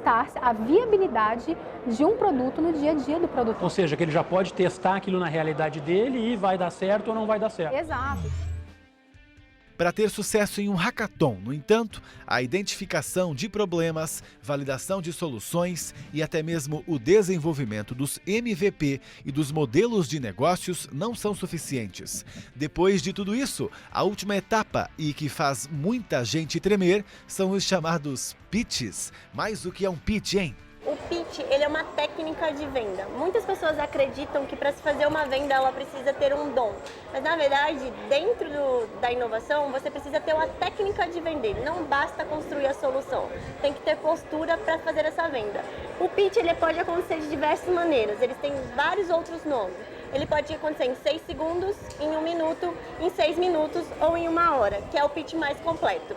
testar a viabilidade de um produto no dia a dia do produtor. Ou seja, que ele já pode testar aquilo na realidade dele e vai dar certo ou não vai dar certo. Exato. Para ter sucesso em um hackathon, no entanto, a identificação de problemas, validação de soluções e até mesmo o desenvolvimento dos MVP e dos modelos de negócios não são suficientes. Depois de tudo isso, a última etapa, e que faz muita gente tremer, são os chamados pitches. Mas o que é um pitch, hein? O pitch, ele é uma técnica de venda. Muitas pessoas acreditam que para se fazer uma venda ela precisa ter um dom. Mas na verdade, dentro da inovação, você precisa ter uma técnica de vender. Não basta construir a solução. Tem que ter postura para fazer essa venda. O pitch, ele pode acontecer de diversas maneiras. Eles têm vários outros nomes. Ele pode acontecer em 6 segundos, em 1 minuto, em 6 minutos ou em 1 hora, que é o pitch mais completo.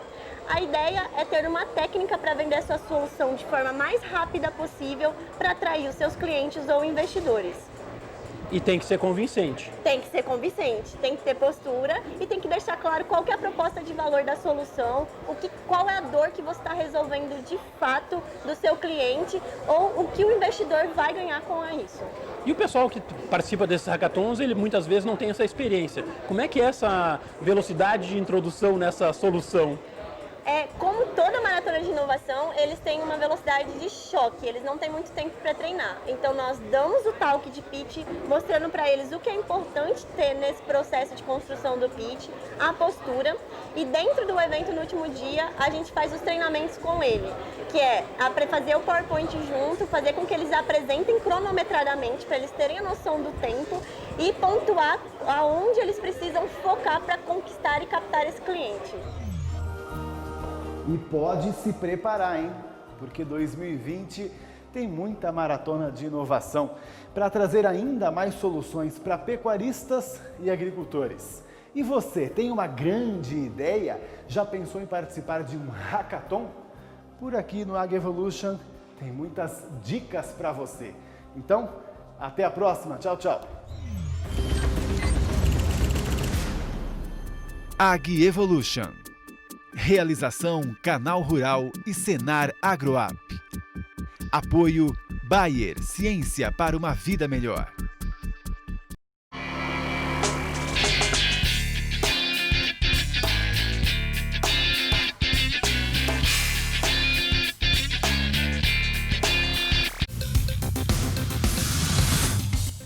A ideia é ter uma técnica para vender a sua solução de forma mais rápida possível para atrair os seus clientes ou investidores. E tem que ser convincente. Tem que ser convincente, tem que ter postura e tem que deixar claro qual que é a proposta de valor da solução, qual é a dor que você está resolvendo de fato do seu cliente ou o que o investidor vai ganhar com isso. E o pessoal que participa desses hackathons, ele muitas vezes não tem essa experiência. Como é que é essa velocidade de introdução nessa solução? Como toda maratona de inovação, eles têm uma velocidade de choque, eles não têm muito tempo para treinar. Então nós damos o talk de pitch, mostrando para eles o que é importante ter nesse processo de construção do pitch, a postura, e dentro do evento no último dia a gente faz os treinamentos com ele, que é fazer o PowerPoint junto, fazer com que eles apresentem cronometradamente para eles terem a noção do tempo e pontuar aonde eles precisam focar para conquistar e captar esse cliente. E pode se preparar, hein? Porque 2020 tem muita maratona de inovação para trazer ainda mais soluções para pecuaristas e agricultores. E você, tem uma grande ideia? Já pensou em participar de um hackathon? Por aqui no Ag Evolution tem muitas dicas para você. Então, até a próxima. Tchau, tchau. Ag Evolution. Realização Canal Rural e Senar Agroap. Apoio Bayer, ciência para uma vida melhor.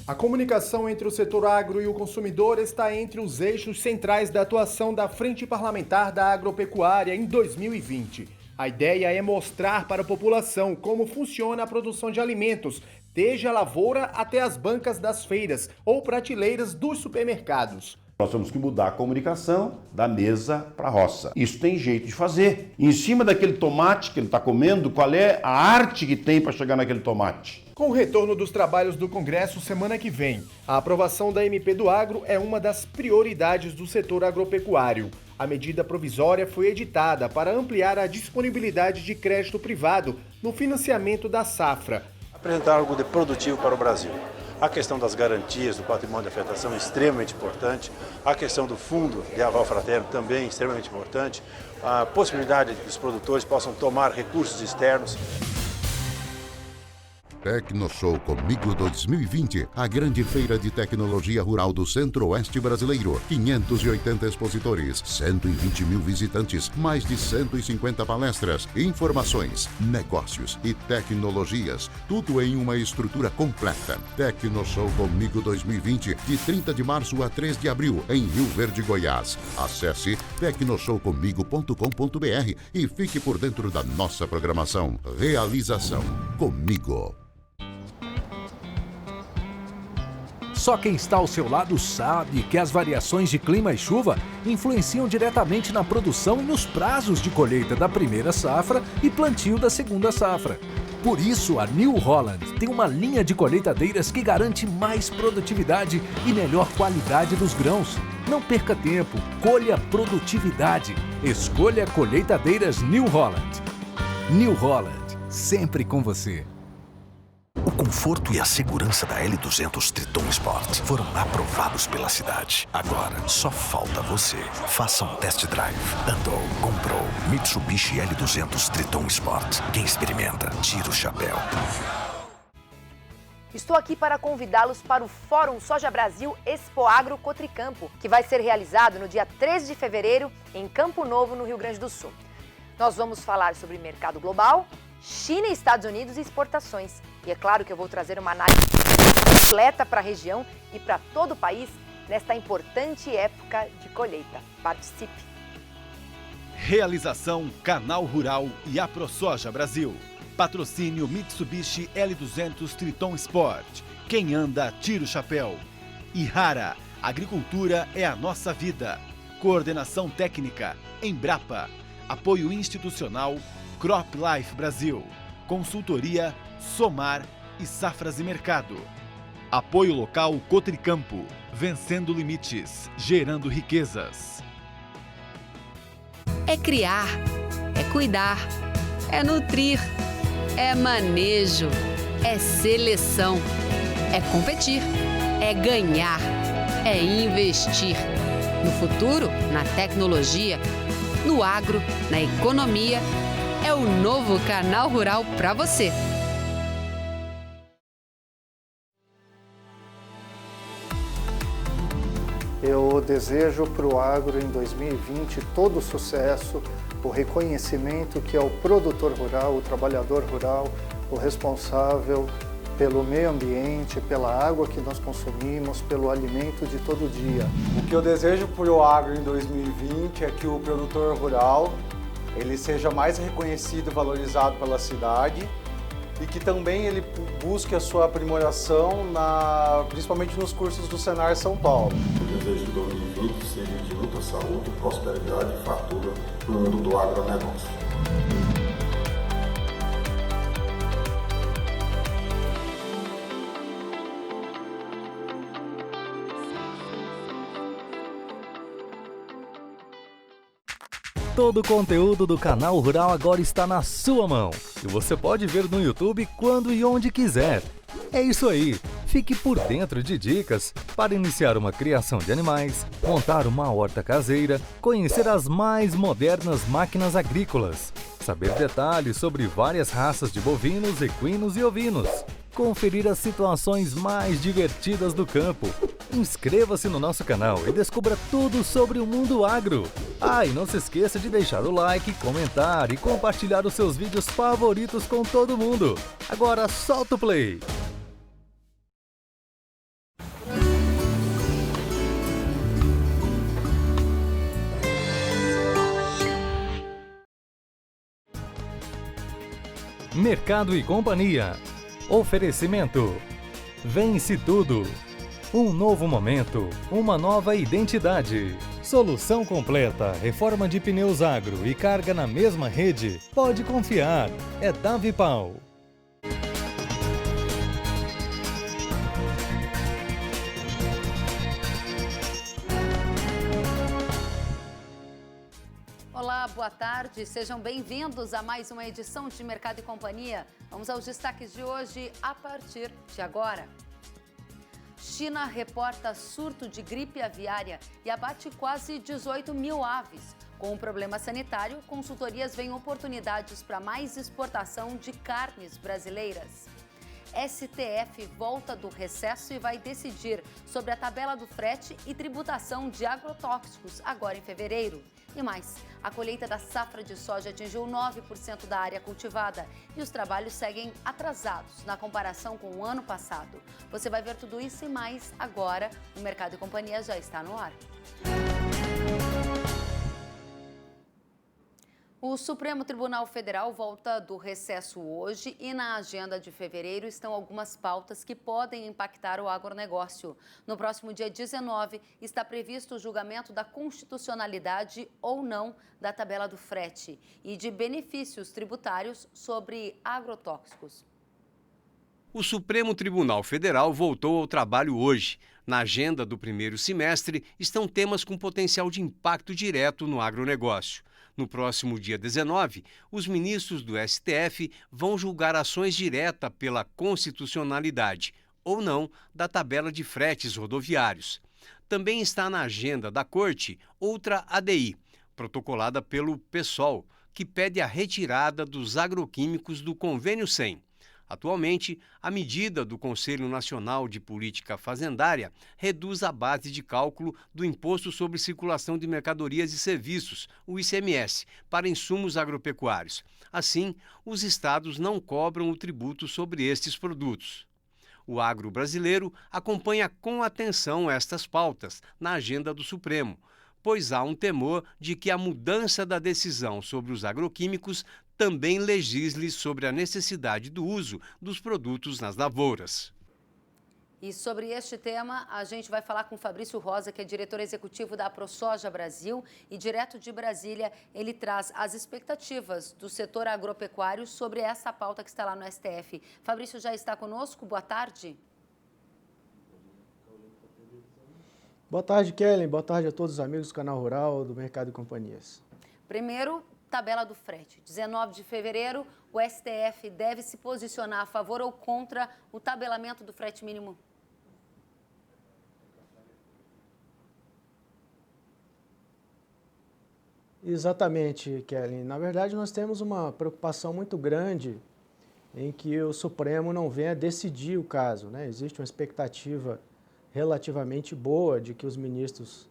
A comunicação entre o setor agro e o consumidor está entre os eixos centrais da atuação da Frente Parlamentar da Agropecuária em 2020. A ideia é mostrar para a população como funciona a produção de alimentos, desde a lavoura até as bancas das feiras ou prateleiras dos supermercados. Nós temos que mudar a comunicação da mesa para a roça. Isso tem jeito de fazer. Em cima daquele tomate que ele está comendo, qual é a arte que tem para chegar naquele tomate? Com o retorno dos trabalhos do Congresso semana que vem, a aprovação da MP do Agro é uma das prioridades do setor agropecuário. A medida provisória foi editada para ampliar a disponibilidade de crédito privado no financiamento da safra. Apresentar algo de produtivo para o Brasil. A questão das garantias do patrimônio de afetação é extremamente importante. A questão do fundo de aval fraterno também é extremamente importante. A possibilidade de que os produtores possam tomar recursos externos. Tecnoshow Comigo 2020, a grande feira de tecnologia rural do Centro-Oeste brasileiro. 580 expositores, 120 mil visitantes, mais de 150 palestras, informações, negócios e tecnologias, tudo em uma estrutura completa. Tecnoshow Comigo 2020, de 30 de março a 3 de abril, em Rio Verde, Goiás. Acesse tecnoshowcomigo.com.br e fique por dentro da nossa programação. Realização Comigo. Só quem está ao seu lado sabe que as variações de clima e chuva influenciam diretamente na produção e nos prazos de colheita da primeira safra e plantio da segunda safra. Por isso, a New Holland tem uma linha de colheitadeiras que garante mais produtividade e melhor qualidade dos grãos. Não perca tempo, colha produtividade. Escolha colheitadeiras New Holland. New Holland, sempre com você. O conforto e a segurança da L200 Triton Sport foram aprovados pela cidade. Agora, só falta você. Faça um test drive. Andou, comprou. Mitsubishi L200 Triton Sport. Quem experimenta, tira o chapéu. Estou aqui para convidá-los para o Fórum Soja Brasil Expo Agro Cotricampo, que vai ser realizado no dia 13 de fevereiro em Campo Novo, no Rio Grande do Sul. Nós vamos falar sobre mercado global, China e Estados Unidos e exportações. E é claro que eu vou trazer uma análise completa para a região e para todo o país nesta importante época de colheita. Participe! Realização Canal Rural e AproSoja Brasil. Patrocínio Mitsubishi L200 Triton Sport. Quem anda, tira o chapéu. Ihara, agricultura é a nossa vida. Coordenação técnica, Embrapa. Apoio institucional, Crop Life Brasil. Consultoria, Somar e Safras e Mercado. Apoio local Cotricampo. Vencendo limites, gerando riquezas. É criar, é cuidar, é nutrir, é manejo, é seleção, é competir, é ganhar, é investir. No futuro, na tecnologia, no agro, na economia, é o novo Canal Rural para você. Eu desejo para o agro em 2020 todo o sucesso, o reconhecimento que é o produtor rural, o trabalhador rural, o responsável pelo meio ambiente, pela água que nós consumimos, pelo alimento de todo dia. O que eu desejo para o agro em 2020 é que o produtor rural ele seja mais reconhecido e valorizado pela cidade e que também ele busque a sua aprimoração, principalmente nos cursos do Senar São Paulo. O desejo de 2020 seja de muita saúde, prosperidade e fartura no mundo do agronegócio. Todo o conteúdo do Canal Rural agora está na sua mão e você pode ver no YouTube quando e onde quiser. É isso aí! Fique por dentro de dicas para iniciar uma criação de animais, montar uma horta caseira, conhecer as mais modernas máquinas agrícolas, saber detalhes sobre várias raças de bovinos, equinos e ovinos, conferir as situações mais divertidas do campo. Inscreva-se no nosso canal e descubra tudo sobre o mundo agro. Ah, e não se esqueça de deixar o like, comentar e compartilhar os seus vídeos favoritos com todo mundo. Agora solta o play! Mercado e Companhia. Oferecimento. Vence tudo. Um novo momento, uma nova identidade. Solução completa, reforma de pneus agro e carga na mesma rede. Pode confiar, é Davipal. Olá, boa tarde, sejam bem-vindos a mais uma edição de Mercado e Companhia. Vamos aos destaques de hoje a partir de agora. China reporta surto de gripe aviária e abate quase 18 mil aves. Com o problema sanitário, consultorias veem oportunidades para mais exportação de carnes brasileiras. STF volta do recesso e vai decidir sobre a tabela do frete e tributação de agrotóxicos agora em fevereiro. E mais, a colheita da safra de soja atingiu 9% da área cultivada e os trabalhos seguem atrasados na comparação com o ano passado. Você vai ver tudo isso e mais agora. O Mercado e Companhia já está no ar. O Supremo Tribunal Federal volta do recesso hoje e na agenda de fevereiro estão algumas pautas que podem impactar o agronegócio. No próximo dia 19 está previsto o julgamento da constitucionalidade ou não da tabela do frete e de benefícios tributários sobre agrotóxicos. O Supremo Tribunal Federal voltou ao trabalho hoje. Na agenda do primeiro semestre estão temas com potencial de impacto direto no agronegócio. No próximo dia 19, os ministros do STF vão julgar ações diretas pela constitucionalidade, ou não, da tabela de fretes rodoviários. Também está na agenda da Corte outra ADI, protocolada pelo PSOL, que pede a retirada dos agroquímicos do Convênio 100. Atualmente, a medida do Conselho Nacional de Política Fazendária reduz a base de cálculo do Imposto sobre Circulação de Mercadorias e Serviços, o ICMS, para insumos agropecuários. Assim, os estados não cobram o tributo sobre estes produtos. O agro brasileiro acompanha com atenção estas pautas na agenda do Supremo, pois há um temor de que a mudança da decisão sobre os agroquímicos também legisle sobre a necessidade do uso dos produtos nas lavouras. E sobre este tema, a gente vai falar com o Fabrício Rosa, que é diretor executivo da ProSoja Brasil, e direto de Brasília, ele traz as expectativas do setor agropecuário sobre essa pauta que está lá no STF. Fabrício já está conosco, boa tarde. Boa tarde, Kellen. Boa tarde a todos os amigos do Canal Rural, do Mercado e Companhias. Primeiro, tabela do frete. 19 de fevereiro, o STF deve se posicionar a favor ou contra o tabelamento do frete mínimo? Exatamente, Kellen. Na verdade, nós temos uma preocupação muito grande em que o Supremo não venha decidir o caso, né? Existe uma expectativa relativamente boa de que os ministros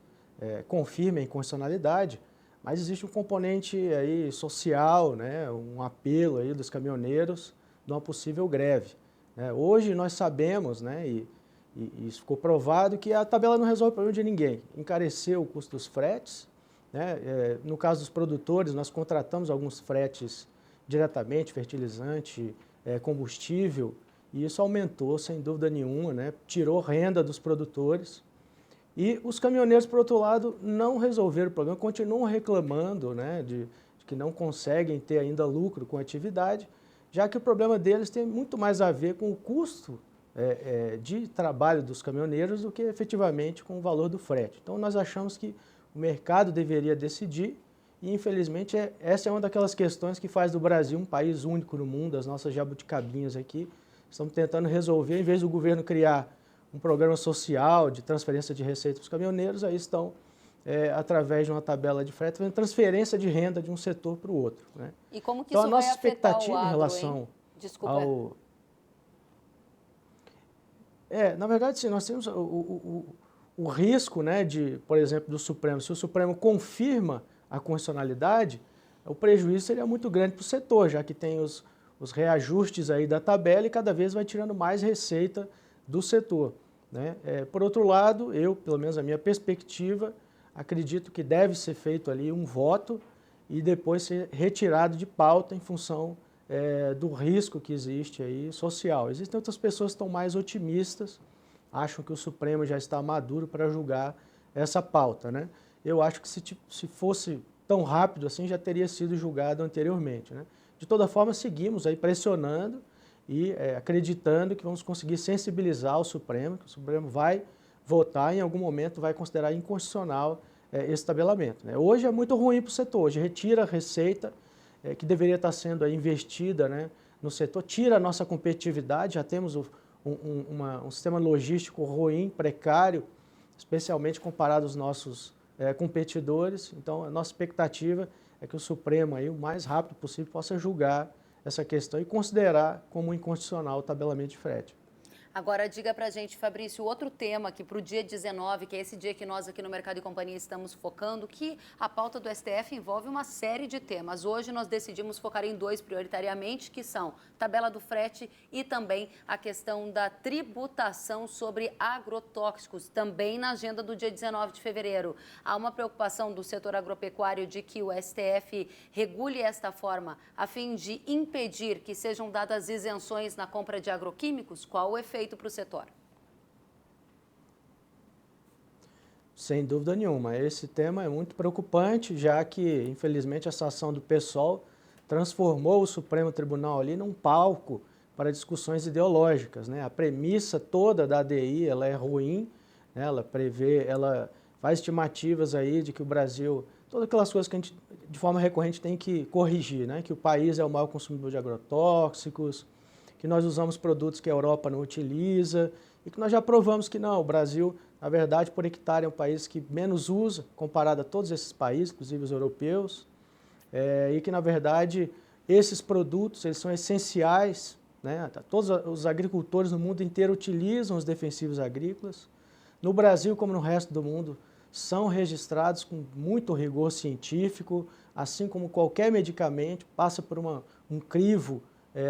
confirmem constitucionalidade, mas existe um componente aí social, né? Um apelo aí dos caminhoneiros de uma possível greve, né? Hoje nós sabemos, né? E isso ficou provado que a tabela não resolve o problema de ninguém. Encareceu o custo dos fretes, né? No caso dos produtores, nós contratamos alguns fretes diretamente, fertilizante, combustível, e isso aumentou, sem dúvida nenhuma, né? Tirou renda dos produtores. E os caminhoneiros, por outro lado, não resolveram o problema, continuam reclamando, né? de que não conseguem ter ainda lucro com a atividade, já que o problema deles tem muito mais a ver com o custo de trabalho dos caminhoneiros do que efetivamente com o valor do frete. Então, nós achamos que o mercado deveria decidir e, infelizmente, essa é uma daquelas questões que faz do Brasil um país único no mundo. As nossas jabuticabinhas aqui estamos tentando resolver, em vez do governo criar um programa social de transferência de receita para os caminhoneiros, aí estão, através de uma tabela de frete, fazendo transferência de renda de um setor para o outro, né? E como que então, isso vai afetar o expectativa agro, em relação hein? Desculpa. ao... na verdade, sim, nós temos o risco, né, de, por exemplo, do Supremo. Se o Supremo confirma a constitucionalidade, o prejuízo seria muito grande para o setor, já que tem os reajustes aí da tabela e cada vez vai tirando mais receita do setor, né? Por outro lado, eu, pelo menos a minha perspectiva, acredito que deve ser feito ali um voto e depois ser retirado de pauta em função do risco que existe aí social. Existem outras pessoas que estão mais otimistas, acham que o Supremo já está maduro para julgar essa pauta, né? Eu acho que se fosse tão rápido assim, já teria sido julgado anteriormente, né? De toda forma, seguimos aí pressionando e acreditando que vamos conseguir sensibilizar o Supremo, que o Supremo vai votar e em algum momento vai considerar inconstitucional esse tabelamento, né? Hoje é muito ruim para o setor, hoje retira a receita que deveria estar sendo investida, né, no setor, tira a nossa competitividade, já temos um sistema logístico ruim, precário, especialmente comparado aos nossos competidores. Então, a nossa expectativa é que o Supremo, aí, o mais rápido possível, possa julgar essa questão e considerar como inconstitucional o tabelamento de frete. Agora, diga pra gente, Fabrício, outro tema que para o dia 19, que é esse dia que nós aqui no Mercado e Companhia estamos focando, que a pauta do STF envolve uma série de temas. Hoje nós decidimos focar em dois prioritariamente, que são tabela do frete e também a questão da tributação sobre agrotóxicos, também na agenda do dia 19 de fevereiro. Há uma preocupação do setor agropecuário de que o STF regule esta forma a fim de impedir que sejam dadas isenções na compra de agroquímicos? Qual o efeito para o setor? Sem dúvida nenhuma. Esse tema é muito preocupante, já que, infelizmente, essa ação do PSOL transformou o Supremo Tribunal ali num palco para discussões ideológicas, né? A premissa toda da ADI, ela é ruim, né? Ela faz estimativas aí de que o Brasil todas aquelas coisas que a gente, de forma recorrente, tem que corrigir, né? Que o país é o maior consumidor de agrotóxicos, que nós usamos produtos que a Europa não utiliza e que nós já provamos que não, o Brasil, na verdade, por hectare é um país que menos usa, comparado a todos esses países, inclusive os europeus, e que, na verdade, esses produtos eles são essenciais, né? Todos os agricultores no mundo inteiro utilizam os defensivos agrícolas. No Brasil, como no resto do mundo, são registrados com muito rigor científico, assim como qualquer medicamento passa por um crivo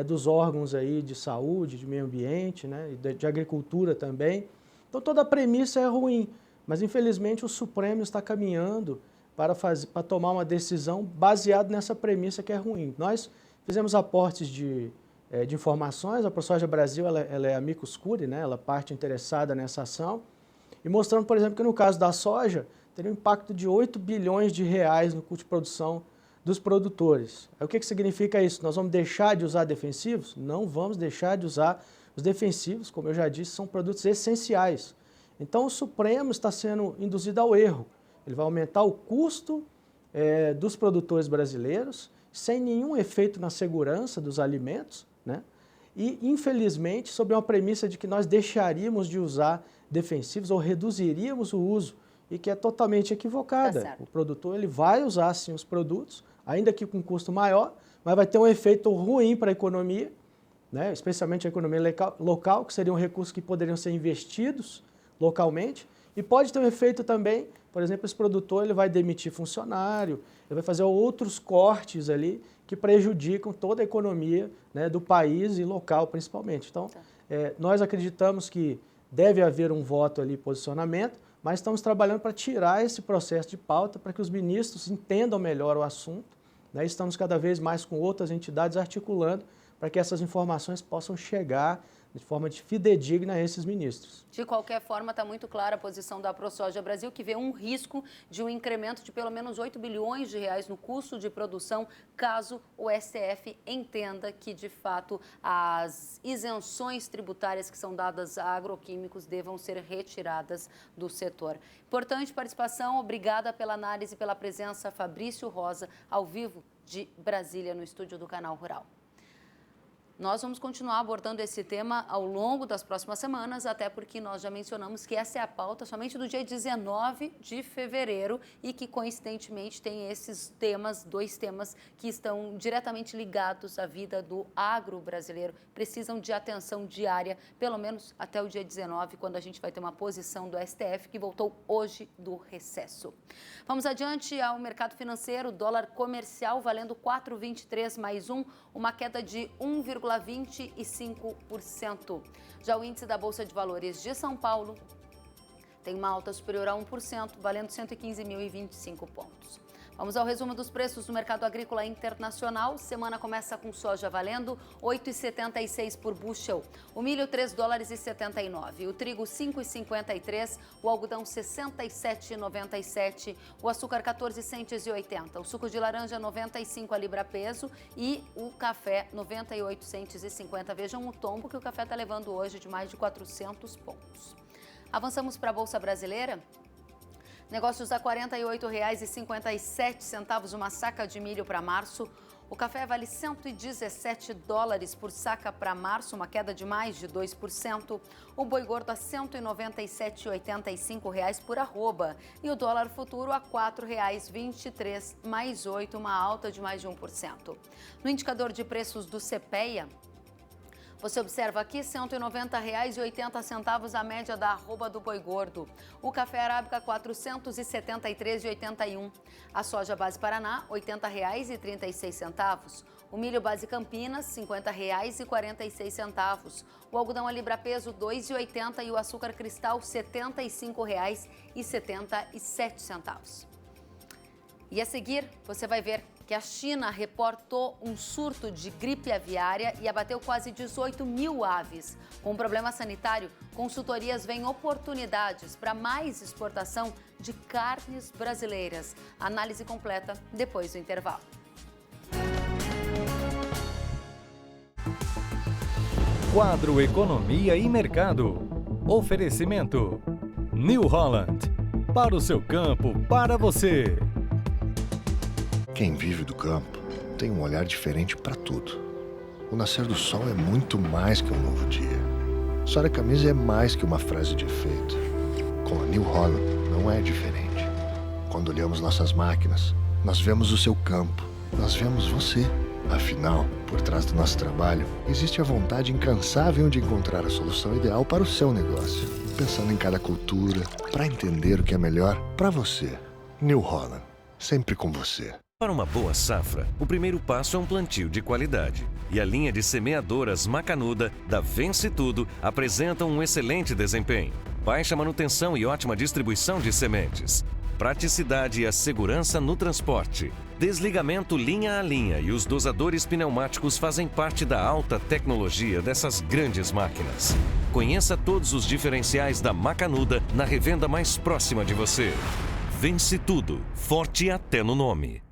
dos órgãos aí de saúde, de meio ambiente, né, de agricultura também. Então toda a premissa é ruim, mas infelizmente o Supremo está caminhando para tomar uma decisão baseada nessa premissa que é ruim. Nós fizemos aportes de informações, a ProSoja Brasil ela é amicus curiae, né, ela é parte interessada nessa ação, e mostrando, por exemplo, que no caso da soja, teria um impacto de 8 bilhões de reais no custo de produção dos produtores. O que significa isso? Nós vamos deixar de usar defensivos? Não vamos deixar de usar os defensivos, como eu já disse, são produtos essenciais. Então o Supremo está sendo induzido ao erro. Ele vai aumentar o custo dos produtores brasileiros, sem nenhum efeito na segurança dos alimentos, né? E, infelizmente, sob uma premissa de que nós deixaríamos de usar defensivos ou reduziríamos o uso, e que é totalmente equivocada. Tá, o produtor ele vai usar, sim, os produtos, ainda que com custo maior, mas vai ter um efeito ruim para a economia, né? Especialmente a economia local, que seriam recursos que poderiam ser investidos localmente, e pode ter um efeito também, por exemplo, esse produtor ele vai demitir funcionário, ele vai fazer outros cortes ali que prejudicam toda a economia, né, do país e local principalmente. Então, nós acreditamos que deve haver um voto ali, posicionamento, mas estamos trabalhando para tirar esse processo de pauta para que os ministros entendam melhor o assunto, né? Estamos cada vez mais com outras entidades articulando para que essas informações possam chegar de forma fidedigna a esses ministros. De qualquer forma, está muito clara a posição da ProSoja Brasil, que vê um risco de um incremento de pelo menos 8 bilhões de reais no custo de produção, caso o STF entenda que, de fato, as isenções tributárias que são dadas a agroquímicos devam ser retiradas do setor. Importante participação, obrigada pela análise e pela presença, Fabrício Rosa, ao vivo de Brasília, no estúdio do Canal Rural. Nós vamos continuar abordando esse tema ao longo das próximas semanas, até porque nós já mencionamos que essa é a pauta somente do dia 19 de fevereiro e que, coincidentemente, tem esses temas, 2 temas que estão diretamente ligados à vida do agro brasileiro, precisam de atenção diária, pelo menos até o dia 19, quando a gente vai ter uma posição do STF, que voltou hoje do recesso. Vamos adiante ao mercado financeiro, dólar comercial valendo 4,23 mais 1, uma queda de 1,25%. Já o índice da Bolsa de Valores de São Paulo tem uma alta superior a 1%, valendo 115.025 pontos. Vamos ao resumo dos preços do mercado agrícola internacional. Semana começa com soja valendo R$ 8,76 por bushel, o milho R$ 3,79, o trigo R$ 5,53, o algodão R$ 67,97, o açúcar R$ 14,80, o suco de laranja R$ 95 a libra peso e o café R$ 98,50. Vejam o tombo que o café está levando hoje de mais de 400 pontos. Avançamos para a Bolsa Brasileira. Negócios a R$ 48,57 uma saca de milho para março. O café vale $117 por saca para março, uma queda de mais de 2%. O boi gordo a R$ 197,85 por arroba. E o dólar futuro a R$ 4,23, mais 8, uma alta de mais de 1%. No indicador de preços do CPEA, você observa aqui R$ 190,80 a média da arroba do boi gordo. O café arábica R$ 473,81. A soja base Paraná R$ 80,36. O milho base Campinas R$ 50,46. O algodão a libra peso R$ 2,80 e o açúcar cristal R$ 75,77. E a seguir, você vai ver que a China reportou um surto de gripe aviária e abateu quase 18 mil aves. Com o problema sanitário, consultorias veem oportunidades para mais exportação de carnes brasileiras. Análise completa depois do intervalo. Quadro Economia e Mercado. Oferecimento New Holland. Para o seu campo, para você. Quem vive do campo tem um olhar diferente para tudo. O nascer do sol é muito mais que um novo dia. Suar a camisa é mais que uma frase de efeito. Com a New Holland não é diferente. Quando olhamos nossas máquinas, nós vemos o seu campo, nós vemos você. Afinal, por trás do nosso trabalho, existe a vontade incansável de encontrar a solução ideal para o seu negócio. Pensando em cada cultura, para entender o que é melhor para você. New Holland, sempre com você. Para uma boa safra, o primeiro passo é um plantio de qualidade. E a linha de semeadoras Macanuda, da Vence Tudo, apresenta um excelente desempenho. Baixa manutenção e ótima distribuição de sementes. Praticidade e a segurança no transporte. Desligamento linha a linha e os dosadores pneumáticos fazem parte da alta tecnologia dessas grandes máquinas. Conheça todos os diferenciais da Macanuda na revenda mais próxima de você. Vence Tudo, forte até no nome.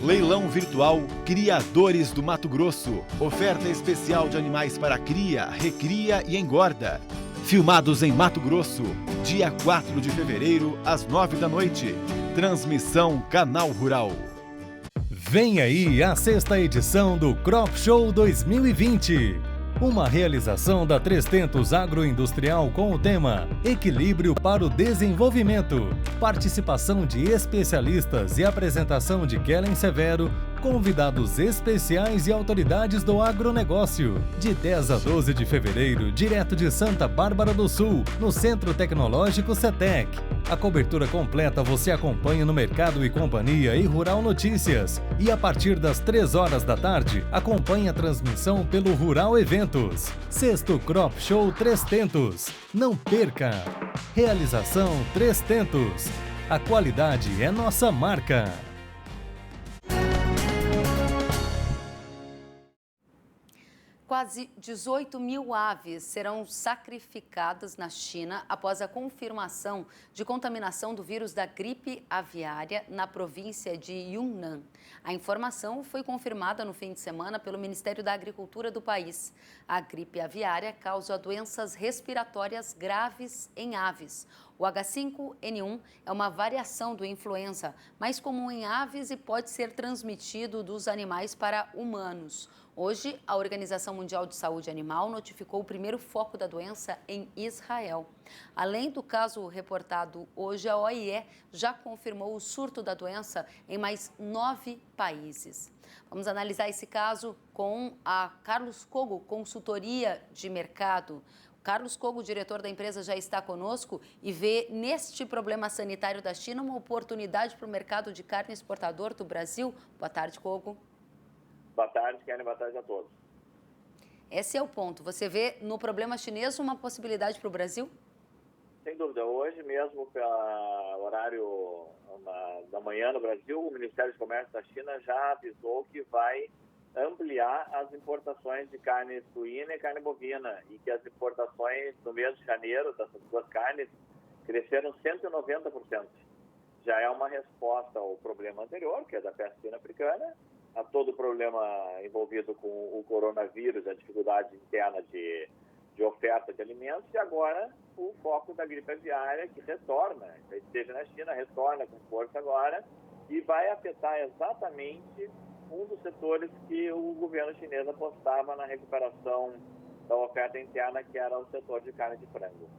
Leilão virtual Criadores do Mato Grosso. Oferta especial de animais para cria, recria e engorda. Filmados em Mato Grosso, dia 4 de fevereiro, às 9 da noite. Transmissão Canal Rural. Vem aí a 6ª edição do Crop Show 2020. Uma realização da 3tentos Agroindustrial com o tema Equilíbrio para o Desenvolvimento. Participação de especialistas e apresentação de Kellen Severo, convidados especiais e autoridades do agronegócio. De 10 a 12 de fevereiro, direto de Santa Bárbara do Sul, no Centro Tecnológico CETEC. A cobertura completa você acompanha no Mercado e Companhia e Rural Notícias. E a partir das 3 horas da tarde, acompanhe a transmissão pelo Rural Eventos. 6º Crop Show 3tentos. Não perca! Realização 3tentos. A qualidade é nossa marca. Quase 18 mil aves serão sacrificadas na China após a confirmação de contaminação do vírus da gripe aviária na província de Yunnan. A informação foi confirmada no fim de semana pelo Ministério da Agricultura do país. A gripe aviária causa doenças respiratórias graves em aves. O H5N1 é uma variação do influenza, mais comum em aves e pode ser transmitido dos animais para humanos. Hoje, a Organização Mundial de Saúde Animal notificou o primeiro foco da doença em Israel. Além do caso reportado hoje, a OIE já confirmou o surto da doença em mais 9 países. Vamos analisar esse caso com a Carlos Cogo, consultoria de mercado. Carlos Cogo, diretor da empresa, já está conosco e vê neste problema sanitário da China uma oportunidade para o mercado de carne exportador do Brasil. Boa tarde, Cogo. Boa tarde, Kelly. Boa tarde a todos. Esse é o ponto. Você vê no problema chinês uma possibilidade para o Brasil? Sem dúvida. Hoje mesmo, pelo horário da manhã no Brasil, o Ministério do Comércio da China já avisou que vai ampliar as importações de carne suína e carne bovina e que as importações no mês de janeiro dessas duas carnes cresceram 190%. Já é uma resposta ao problema anterior, que é da peste suína africana, a todo o problema envolvido com o coronavírus, a dificuldade interna de oferta de alimentos, e agora o foco da gripe aviária, que retorna, esteja na China, retorna com força agora, e vai afetar exatamente um dos setores que o governo chinês apostava na recuperação da oferta interna, que era o setor de carne de frango.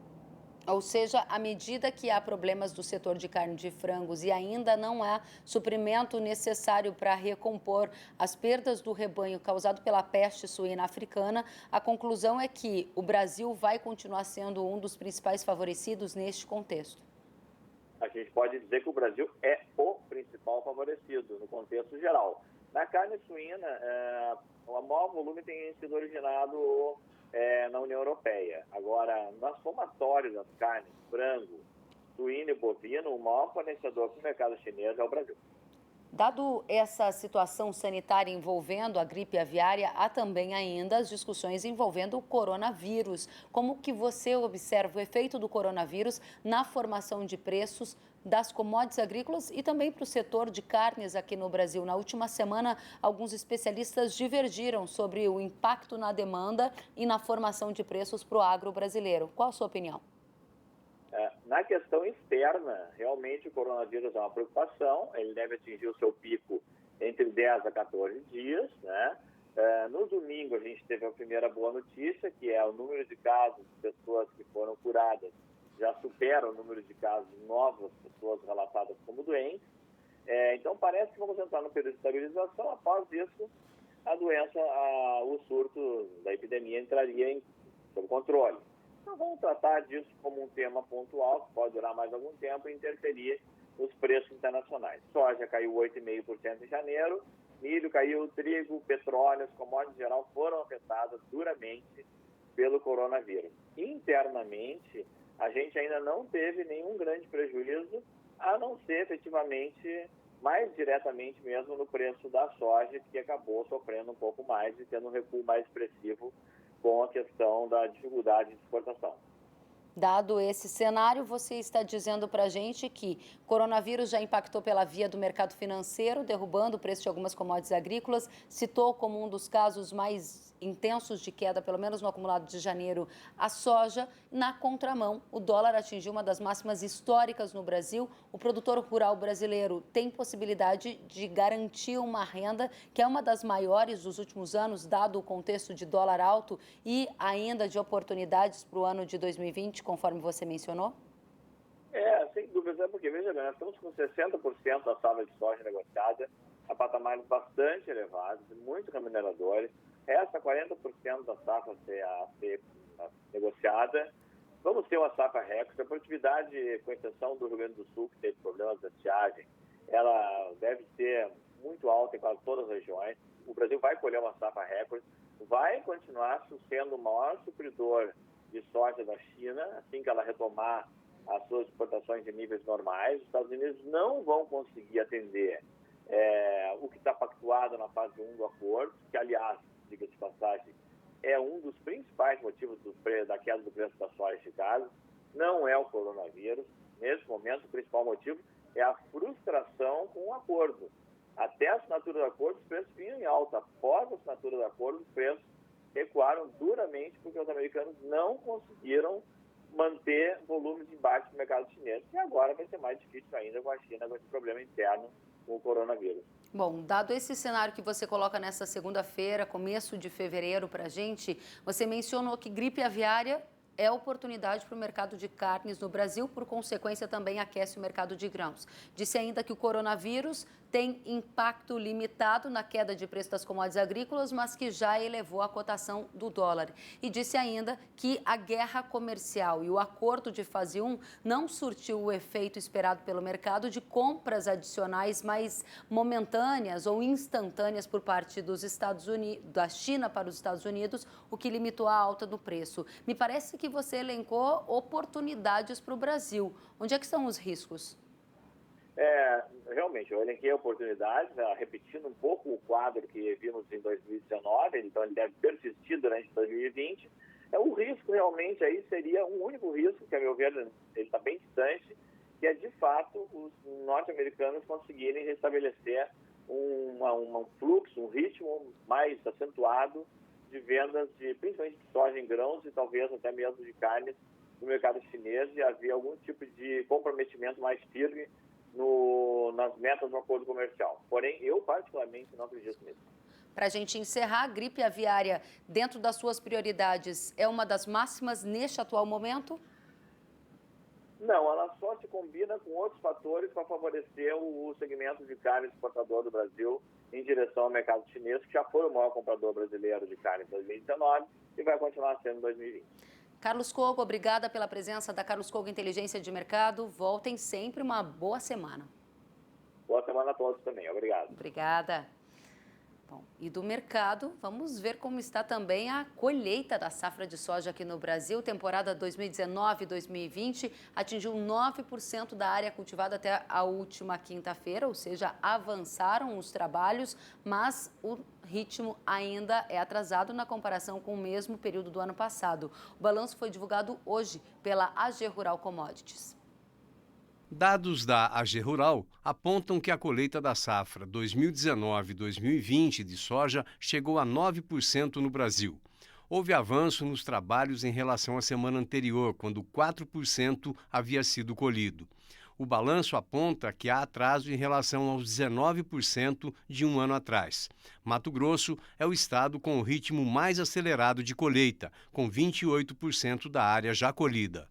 Ou seja, à medida que há problemas do setor de carne de frangos e ainda não há suprimento necessário para recompor as perdas do rebanho causado pela peste suína africana, a conclusão é que o Brasil vai continuar sendo um dos principais favorecidos neste contexto. A gente pode dizer que o Brasil é o principal favorecido no contexto geral. Na carne suína, o maior volume tem sido originado na União Europeia. Agora, nas somatórias das carnes, frango, suíno e bovino, o maior fornecedor para o mercado chinês é o Brasil. Dado essa situação sanitária envolvendo a gripe aviária, há também ainda as discussões envolvendo o coronavírus. Como que você observa o efeito do coronavírus na formação de preços das commodities agrícolas e também para o setor de carnes aqui no Brasil? Na última semana, alguns especialistas divergiram sobre o impacto na demanda e na formação de preços para o agro brasileiro. Qual a sua opinião? Na questão externa, realmente o coronavírus é uma preocupação, ele deve atingir o seu pico entre 10 a 14 dias, né? No domingo a gente teve a primeira boa notícia, que é o número de casos de pessoas que foram curadas já supera o número de casos de novas pessoas relatadas como doentes. Então parece que vamos entrar no período de estabilização. Após isso, a doença, o surto da epidemia entraria sob controle. Então vamos tratar disso como um tema pontual, que pode durar mais algum tempo e interferir nos preços internacionais. Soja caiu 8,5% em janeiro, milho caiu, trigo, petróleo, as commodities em geral foram afetadas duramente pelo coronavírus. Internamente, a gente ainda não teve nenhum grande prejuízo, a não ser efetivamente, mais diretamente mesmo no preço da soja, que acabou sofrendo um pouco mais e tendo um recuo mais expressivo com a questão da dificuldade de exportação. Dado esse cenário, você está dizendo para a gente que o coronavírus já impactou pela via do mercado financeiro, derrubando o preço de algumas commodities agrícolas, citou como um dos casos mais intensos de queda, pelo menos no acumulado de janeiro, a soja. Na contramão, o dólar atingiu uma das máximas históricas no Brasil. O produtor rural brasileiro tem possibilidade de garantir uma renda que é uma das maiores dos últimos anos, dado o contexto de dólar alto e ainda de oportunidades para o ano de 2020, conforme você mencionou? Sem dúvida, porque, veja bem, nós estamos com 60% da safra de soja negociada a patamares bastante elevados, muito remuneradores. Resta 40% da safra a ser negociada. Vamos ter uma safra recorde. A produtividade, com exceção do Rio Grande do Sul, que teve problemas de estiagem, ela deve ser muito alta em quase todas as regiões. O Brasil vai colher uma safra recorde, vai continuar sendo o maior supridor de soja da China, assim que ela retomar as suas exportações em níveis normais. Os Estados Unidos não vão conseguir atender o que está pactuado na fase 1 do acordo, que, aliás, diga-se de passagem, é um dos principais motivos da queda do preço da soja em Chicago. Não é o coronavírus. Nesse momento, o principal motivo é a frustração com o acordo. Até a assinatura do acordo, os preços vinham em alta. Após a assinatura do acordo, os preços recuaram duramente porque os americanos não conseguiram manter volumes de embarque no mercado chinês. E agora vai ser mais difícil ainda com a China, com esse problema interno com o coronavírus. Bom, dado esse cenário que você coloca nessa segunda-feira, começo de fevereiro para a gente, você mencionou que gripe aviária é oportunidade para o mercado de carnes no Brasil, por consequência também aquece o mercado de grãos. Disse ainda que o coronavírus tem impacto limitado na queda de preço das commodities agrícolas, mas que já elevou a cotação do dólar. E disse ainda que a guerra comercial e o acordo de fase 1 não surtiu o efeito esperado pelo mercado de compras adicionais mais momentâneas ou instantâneas por parte dos Estados Unidos, da China para os Estados Unidos, o que limitou a alta do preço. Me parece que você elencou oportunidades para o Brasil. Onde é que estão os riscos? Realmente, eu elenquei oportunidades, repetindo um pouco o quadro que vimos em 2019, então ele deve persistir durante 2020. O risco realmente aí seria um único risco, que a meu ver ele está bem distante, que é de fato os norte-americanos conseguirem restabelecer um fluxo, um ritmo mais acentuado de vendas, principalmente de soja em grãos e talvez até mesmo de carnes no mercado chinês, e haver algum tipo de comprometimento mais firme nas metas do acordo comercial. Porém, eu particularmente não acredito nisso. Para a gente encerrar, a gripe aviária, dentro das suas prioridades, é uma das máximas neste atual momento? Não, ela só se combina com outros fatores para favorecer o segmento de carne exportador do Brasil em direção ao mercado chinês, que já foi o maior comprador brasileiro de carne em 2019 e vai continuar sendo em 2020. Carlos Cogo, obrigada pela presença da Carlos Cogo Inteligência de Mercado. Voltem sempre, uma boa semana. Boa semana a todos também, obrigado. Obrigada. Bom, e do mercado, vamos ver como está também a colheita da safra de soja aqui no Brasil. Temporada 2019-2020 atingiu 9% da área cultivada até a última quinta-feira, ou seja, avançaram os trabalhos, mas o ritmo ainda é atrasado na comparação com o mesmo período do ano passado. O balanço foi divulgado hoje pela AG Rural Commodities. Dados da AG Rural apontam que a colheita da safra 2019-2020 de soja chegou a 9% no Brasil. Houve avanço nos trabalhos em relação à semana anterior, quando 4% havia sido colhido. O balanço aponta que há atraso em relação aos 19% de um ano atrás. Mato Grosso é o estado com o ritmo mais acelerado de colheita, com 28% da área já colhida.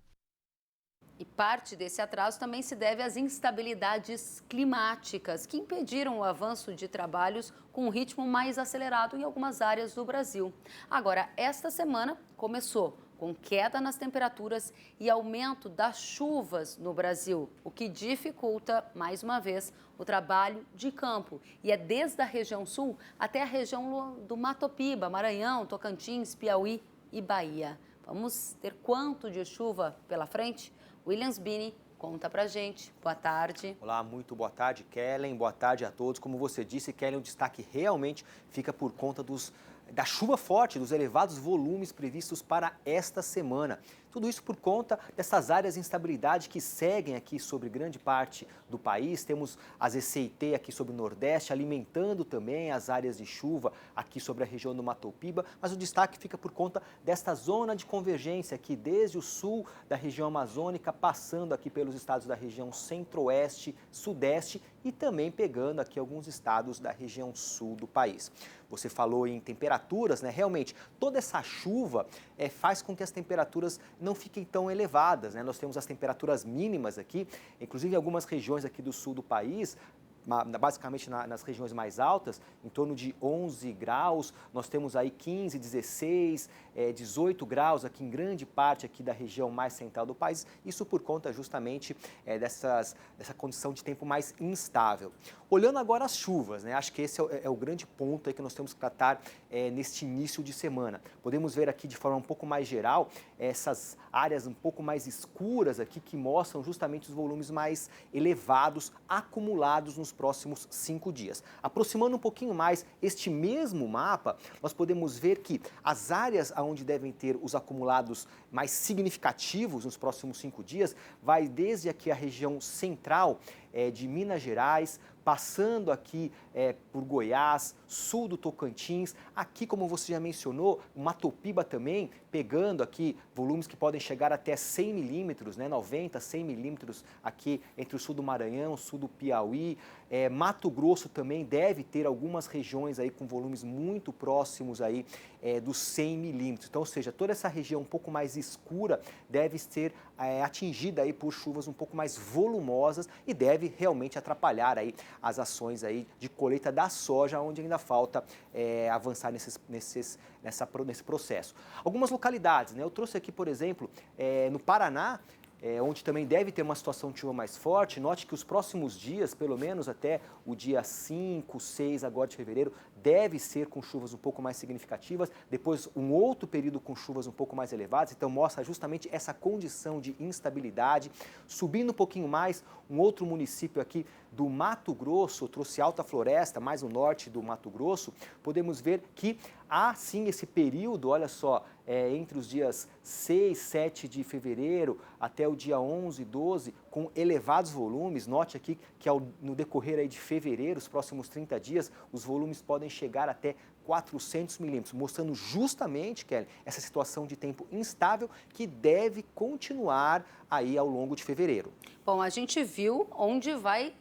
E parte desse atraso também se deve às instabilidades climáticas, que impediram o avanço de trabalhos com um ritmo mais acelerado em algumas áreas do Brasil. Agora, esta semana começou com queda nas temperaturas e aumento das chuvas no Brasil, o que dificulta, mais uma vez, o trabalho de campo. E é desde a região sul até a região do Matopiba, Maranhão, Tocantins, Piauí e Bahia. Vamos ter quanto de chuva pela frente? William Sbini conta pra gente. Boa tarde. Olá, muito boa tarde, Kellen. Boa tarde a todos. Como você disse, Kellen, o destaque realmente fica por conta da chuva forte, dos elevados volumes previstos para esta semana. Tudo isso por conta dessas áreas de instabilidade que seguem aqui sobre grande parte do país. Temos as ECIT aqui sobre o Nordeste, alimentando também as áreas de chuva aqui sobre a região do Matopiba. Mas o destaque fica por conta desta zona de convergência aqui, desde o sul da região amazônica, passando aqui pelos estados da região centro-oeste, sudeste e também pegando aqui alguns estados da região sul do país. Você falou em temperaturas, né? Realmente, toda essa chuva faz com que as temperaturas não fiquem tão elevadas, né? Nós temos as temperaturas mínimas aqui, inclusive em algumas regiões aqui do sul do país, basicamente nas regiões mais altas, em torno de 11 graus, nós temos aí 15, 16, 18 graus aqui em grande parte aqui da região mais central do país, isso por conta justamente dessa condição de tempo mais instável. Olhando agora as chuvas, né, acho que esse é o grande ponto aí que nós temos que tratar neste início de semana. Podemos ver aqui de forma um pouco mais geral, essas áreas um pouco mais escuras aqui que mostram justamente os volumes mais elevados acumulados nos próximos 5 dias. Aproximando um pouquinho mais este mesmo mapa, nós podemos ver que as áreas onde devem ter os acumulados mais significativos nos próximos 5 dias, vai desde aqui a região central de Minas Gerais, passando aqui por Goiás, sul do Tocantins, aqui como você já mencionou, Matopiba também, pegando aqui volumes que podem chegar até 100 milímetros, né, 90, 100 milímetros aqui entre o sul do Maranhão, sul do Piauí, Mato Grosso também deve ter algumas regiões aí com volumes muito próximos aí dos 100 milímetros. Então, ou seja, toda essa região um pouco mais escura deve ser atingida aí por chuvas um pouco mais volumosas e deve realmente atrapalhar aí as ações aí de colheita da soja, onde ainda falta avançar nesse processo. Algumas localidades, né? Eu trouxe aqui, por exemplo, no Paraná, onde também deve ter uma situação de chuva mais forte. Note que os próximos dias, pelo menos até o dia 5, 6 agora de fevereiro, deve ser com chuvas um pouco mais significativas, depois um outro período com chuvas um pouco mais elevadas, então mostra justamente essa condição de instabilidade. Subindo um pouquinho mais, um outro município aqui do Mato Grosso, trouxe Alta Floresta, mais no norte do Mato Grosso, podemos ver que há sim esse período, olha só, entre os dias 6, 7 de fevereiro até o dia 11, 12, com elevados volumes. Note aqui que no decorrer aí de fevereiro, os próximos 30 dias, os volumes podem chegar até 400 milímetros, mostrando justamente, Kelly, essa situação de tempo instável que deve continuar aí ao longo de fevereiro. Bom, a gente viu onde vai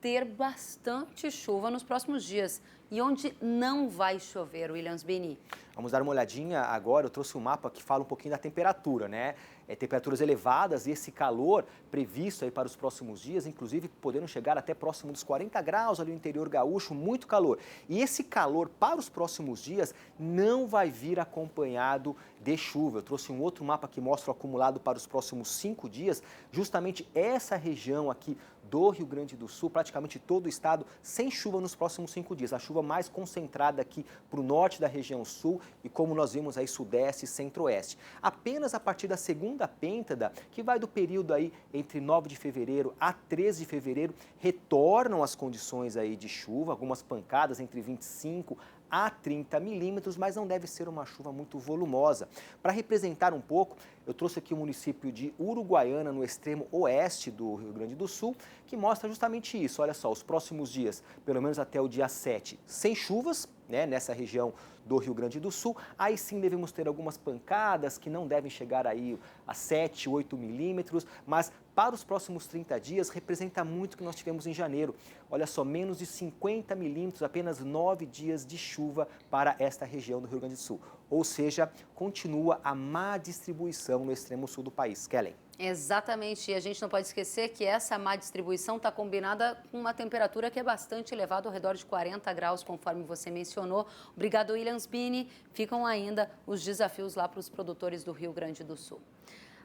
ter bastante chuva nos próximos dias e onde não vai chover, William Sbini. Vamos dar uma olhadinha agora, eu trouxe um mapa que fala um pouquinho da temperatura, né? Temperaturas elevadas e esse calor previsto aí para os próximos dias, inclusive podendo chegar até próximo dos 40 graus ali no interior gaúcho, muito calor. E esse calor para os próximos dias não vai vir acompanhado de chuva. Eu trouxe um outro mapa que mostra o acumulado para os próximos 5 dias, justamente essa região aqui do Rio Grande do Sul, praticamente todo o estado, sem chuva nos próximos 5 dias. A chuva mais concentrada aqui para o norte da região sul e, como nós vimos aí, sudeste e centro-oeste. Apenas a partir da segunda pêntada, que vai do período aí entre 9 de fevereiro a 13 de fevereiro, retornam as condições aí de chuva, algumas pancadas entre 25 a 30 milímetros, mas não deve ser uma chuva muito volumosa. Para representar um pouco, eu trouxe aqui o município de Uruguaiana, no extremo oeste do Rio Grande do Sul, que mostra justamente isso. Olha só, os próximos dias, pelo menos até o dia 7, sem chuvas, né, nessa região do Rio Grande do Sul. Aí sim devemos ter algumas pancadas que não devem chegar aí a 7, 8 milímetros, mas para os próximos 30 dias representa muito o que nós tivemos em janeiro. Olha só, menos de 50 milímetros, apenas 9 dias de chuva para esta região do Rio Grande do Sul. Ou seja, continua a má distribuição no extremo sul do país. Kellen. Exatamente, e a gente não pode esquecer que essa má distribuição está combinada com uma temperatura que é bastante elevada, ao redor de 40 graus, conforme você mencionou. Obrigado, Williams Bini. Ficam ainda os desafios lá para os produtores do Rio Grande do Sul.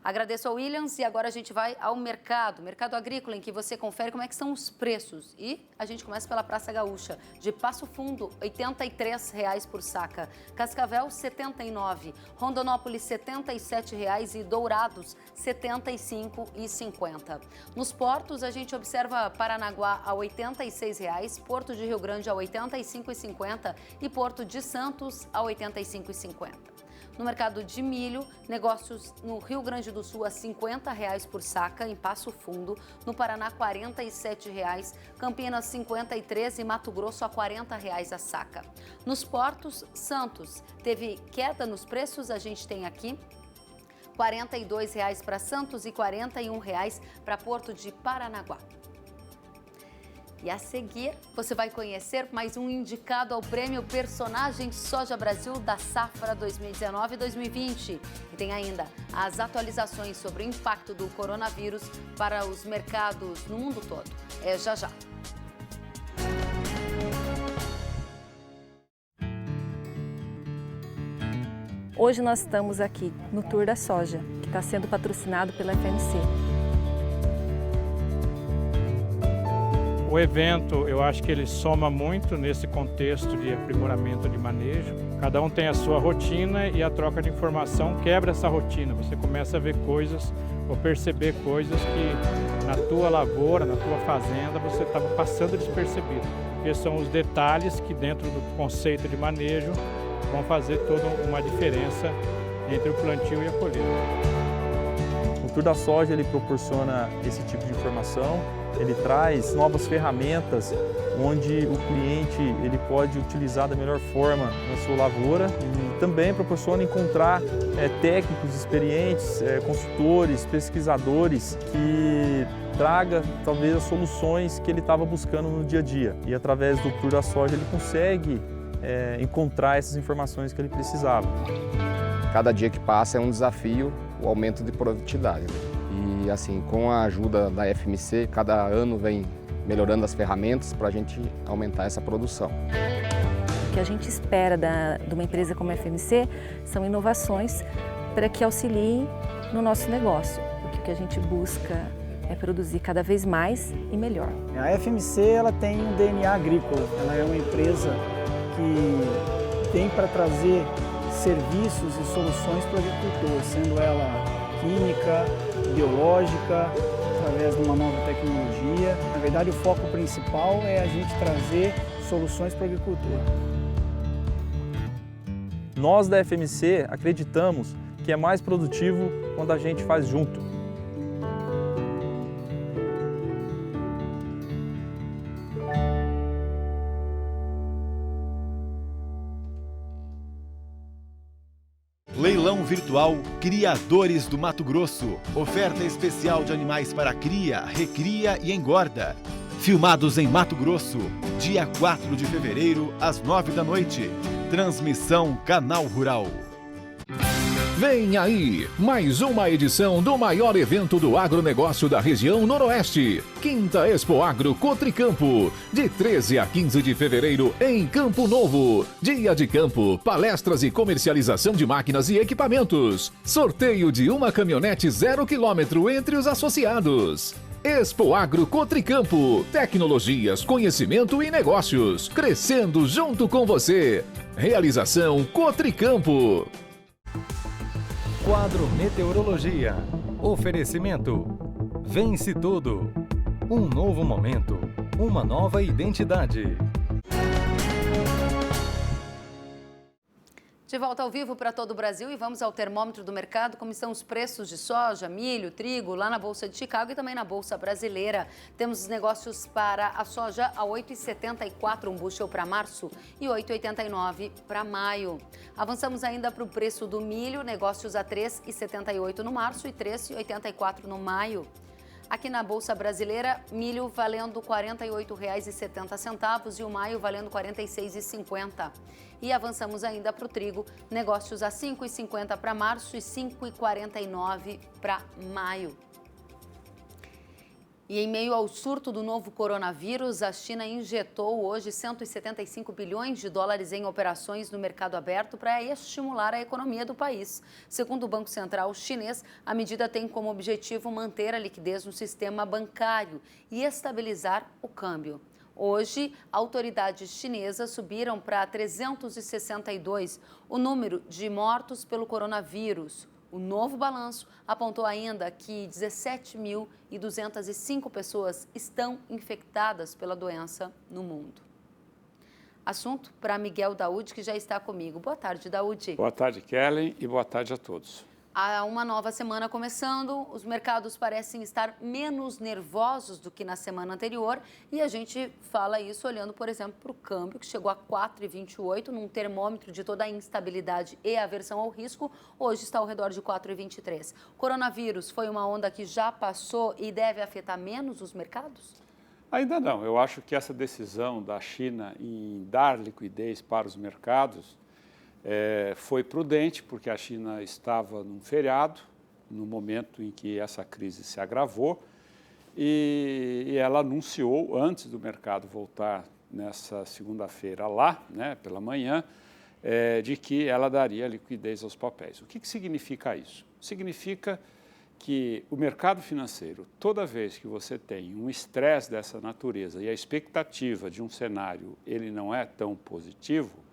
Agradeço ao Williams e agora a gente vai ao mercado agrícola, em que você confere como é que são os preços. E a gente começa pela Praça Gaúcha, de Passo Fundo, R$ 83,00 por saca. Cascavel, R$ 79,00. Rondonópolis, R$ 77,00 e Dourados, R$ 75,50. Nos portos, a gente observa Paranaguá a R$ 86,00, Porto de Rio Grande a R$ 85,50 e Porto de Santos a R$ 85,50. No mercado de milho, negócios no Rio Grande do Sul a R$ 50,00 por saca, em Passo Fundo. No Paraná, R$ 47,00. Campinas, R$ 53,00 e Mato Grosso a R$ 40,00 a saca. Nos portos, Santos teve queda nos preços, a gente tem aqui R$ 42,00 para Santos e R$ 41,00 para Porto de Paranaguá. E a seguir, você vai conhecer mais um indicado ao Prêmio Personagem Soja Brasil da Safra 2019-2020. E tem ainda as atualizações sobre o impacto do coronavírus para os mercados no mundo todo. É já já. Hoje nós estamos aqui no Tour da Soja, que está sendo patrocinado pela FMC. O evento, eu acho que ele soma muito nesse contexto de aprimoramento de manejo. Cada um tem a sua rotina e a troca de informação quebra essa rotina. Você começa a ver coisas ou perceber coisas que na tua lavoura, na tua fazenda, você estava passando despercebido. Porque são os detalhes que dentro do conceito de manejo vão fazer toda uma diferença entre o plantio e a colheita. O Tour da Soja ele proporciona esse tipo de informação. Ele traz novas ferramentas onde o cliente ele pode utilizar da melhor forma na sua lavoura e também proporciona encontrar técnicos experientes, consultores, pesquisadores que traga talvez as soluções que ele estava buscando no dia a dia. E através do Tour da Soja ele consegue encontrar essas informações que ele precisava. Cada dia que passa é um desafio o aumento de produtividade. E assim, com a ajuda da FMC, cada ano vem melhorando as ferramentas para a gente aumentar essa produção. O que a gente espera de uma empresa como a FMC são inovações para que auxiliem no nosso negócio. Porque o que a gente busca é produzir cada vez mais e melhor. A FMC ela tem um DNA agrícola, ela é uma empresa que tem para trazer serviços e soluções para o agricultor, sendo ela química, biológica, através de uma nova tecnologia. Na verdade, o foco principal é a gente trazer soluções para o agricultor. Nós da FMC acreditamos que é mais produtivo quando a gente faz junto. Leilão virtual Criadores do Mato Grosso. Oferta especial de animais para cria, recria e engorda. Filmados em Mato Grosso, dia 4 de fevereiro, às 9 da noite. Transmissão Canal Rural. Vem aí, mais uma edição do maior evento do agronegócio da região Noroeste. Quinta Expo Agro Cotricampo, de 13 a 15 de fevereiro em Campo Novo. Dia de campo, palestras e comercialização de máquinas e equipamentos. Sorteio de uma caminhonete 0 km entre os associados. Expoagro Cotricampo. Tecnologias, conhecimento e negócios. Crescendo junto com você. Realização Cotricampo. Quadro Meteorologia. Oferecimento. Vence tudo. Um novo momento. Uma nova identidade. De volta ao vivo para todo o Brasil e vamos ao termômetro do mercado, como estão os preços de soja, milho, trigo, lá na Bolsa de Chicago e também na Bolsa Brasileira. Temos os negócios para a soja a 8,74 um bushel para março e 8,89 para maio. Avançamos ainda para o preço do milho, negócios a 3,78 no março e 3,84 no maio. Aqui na Bolsa Brasileira, milho valendo R$ 48,70 e o maio valendo R$ 46,50. E avançamos ainda para o trigo, negócios a 5,50 para março e 5,49 para maio. E em meio ao surto do novo coronavírus, a China injetou hoje 175 bilhões de dólares em operações no mercado aberto para estimular a economia do país. Segundo o Banco Central chinês, a medida tem como objetivo manter a liquidez no sistema bancário e estabilizar o câmbio. Hoje, autoridades chinesas subiram para 362 o número de mortos pelo coronavírus. O novo balanço apontou ainda que 17.205 pessoas estão infectadas pela doença no mundo. Assunto para Miguel Daúde, que já está comigo. Boa tarde, Daúde. Boa tarde, Kellen, e boa tarde a todos. Há uma nova semana começando, os mercados parecem estar menos nervosos do que na semana anterior e a gente fala isso olhando, por exemplo, para o câmbio, que chegou a 4,28 num termômetro de toda a instabilidade e aversão ao risco, hoje está ao redor de 4,23. Coronavírus foi uma onda que já passou e deve afetar menos os mercados? Ainda não. Eu acho que essa decisão da China em dar liquidez para os mercados foi prudente, porque a China estava num feriado, no momento em que essa crise se agravou, e ela anunciou, antes do mercado voltar nessa segunda-feira lá, né, pela manhã, de que ela daria liquidez aos papéis. O que significa isso? Significa que o mercado financeiro, toda vez que você tem um estresse dessa natureza e a expectativa de um cenário ele não é tão positivo,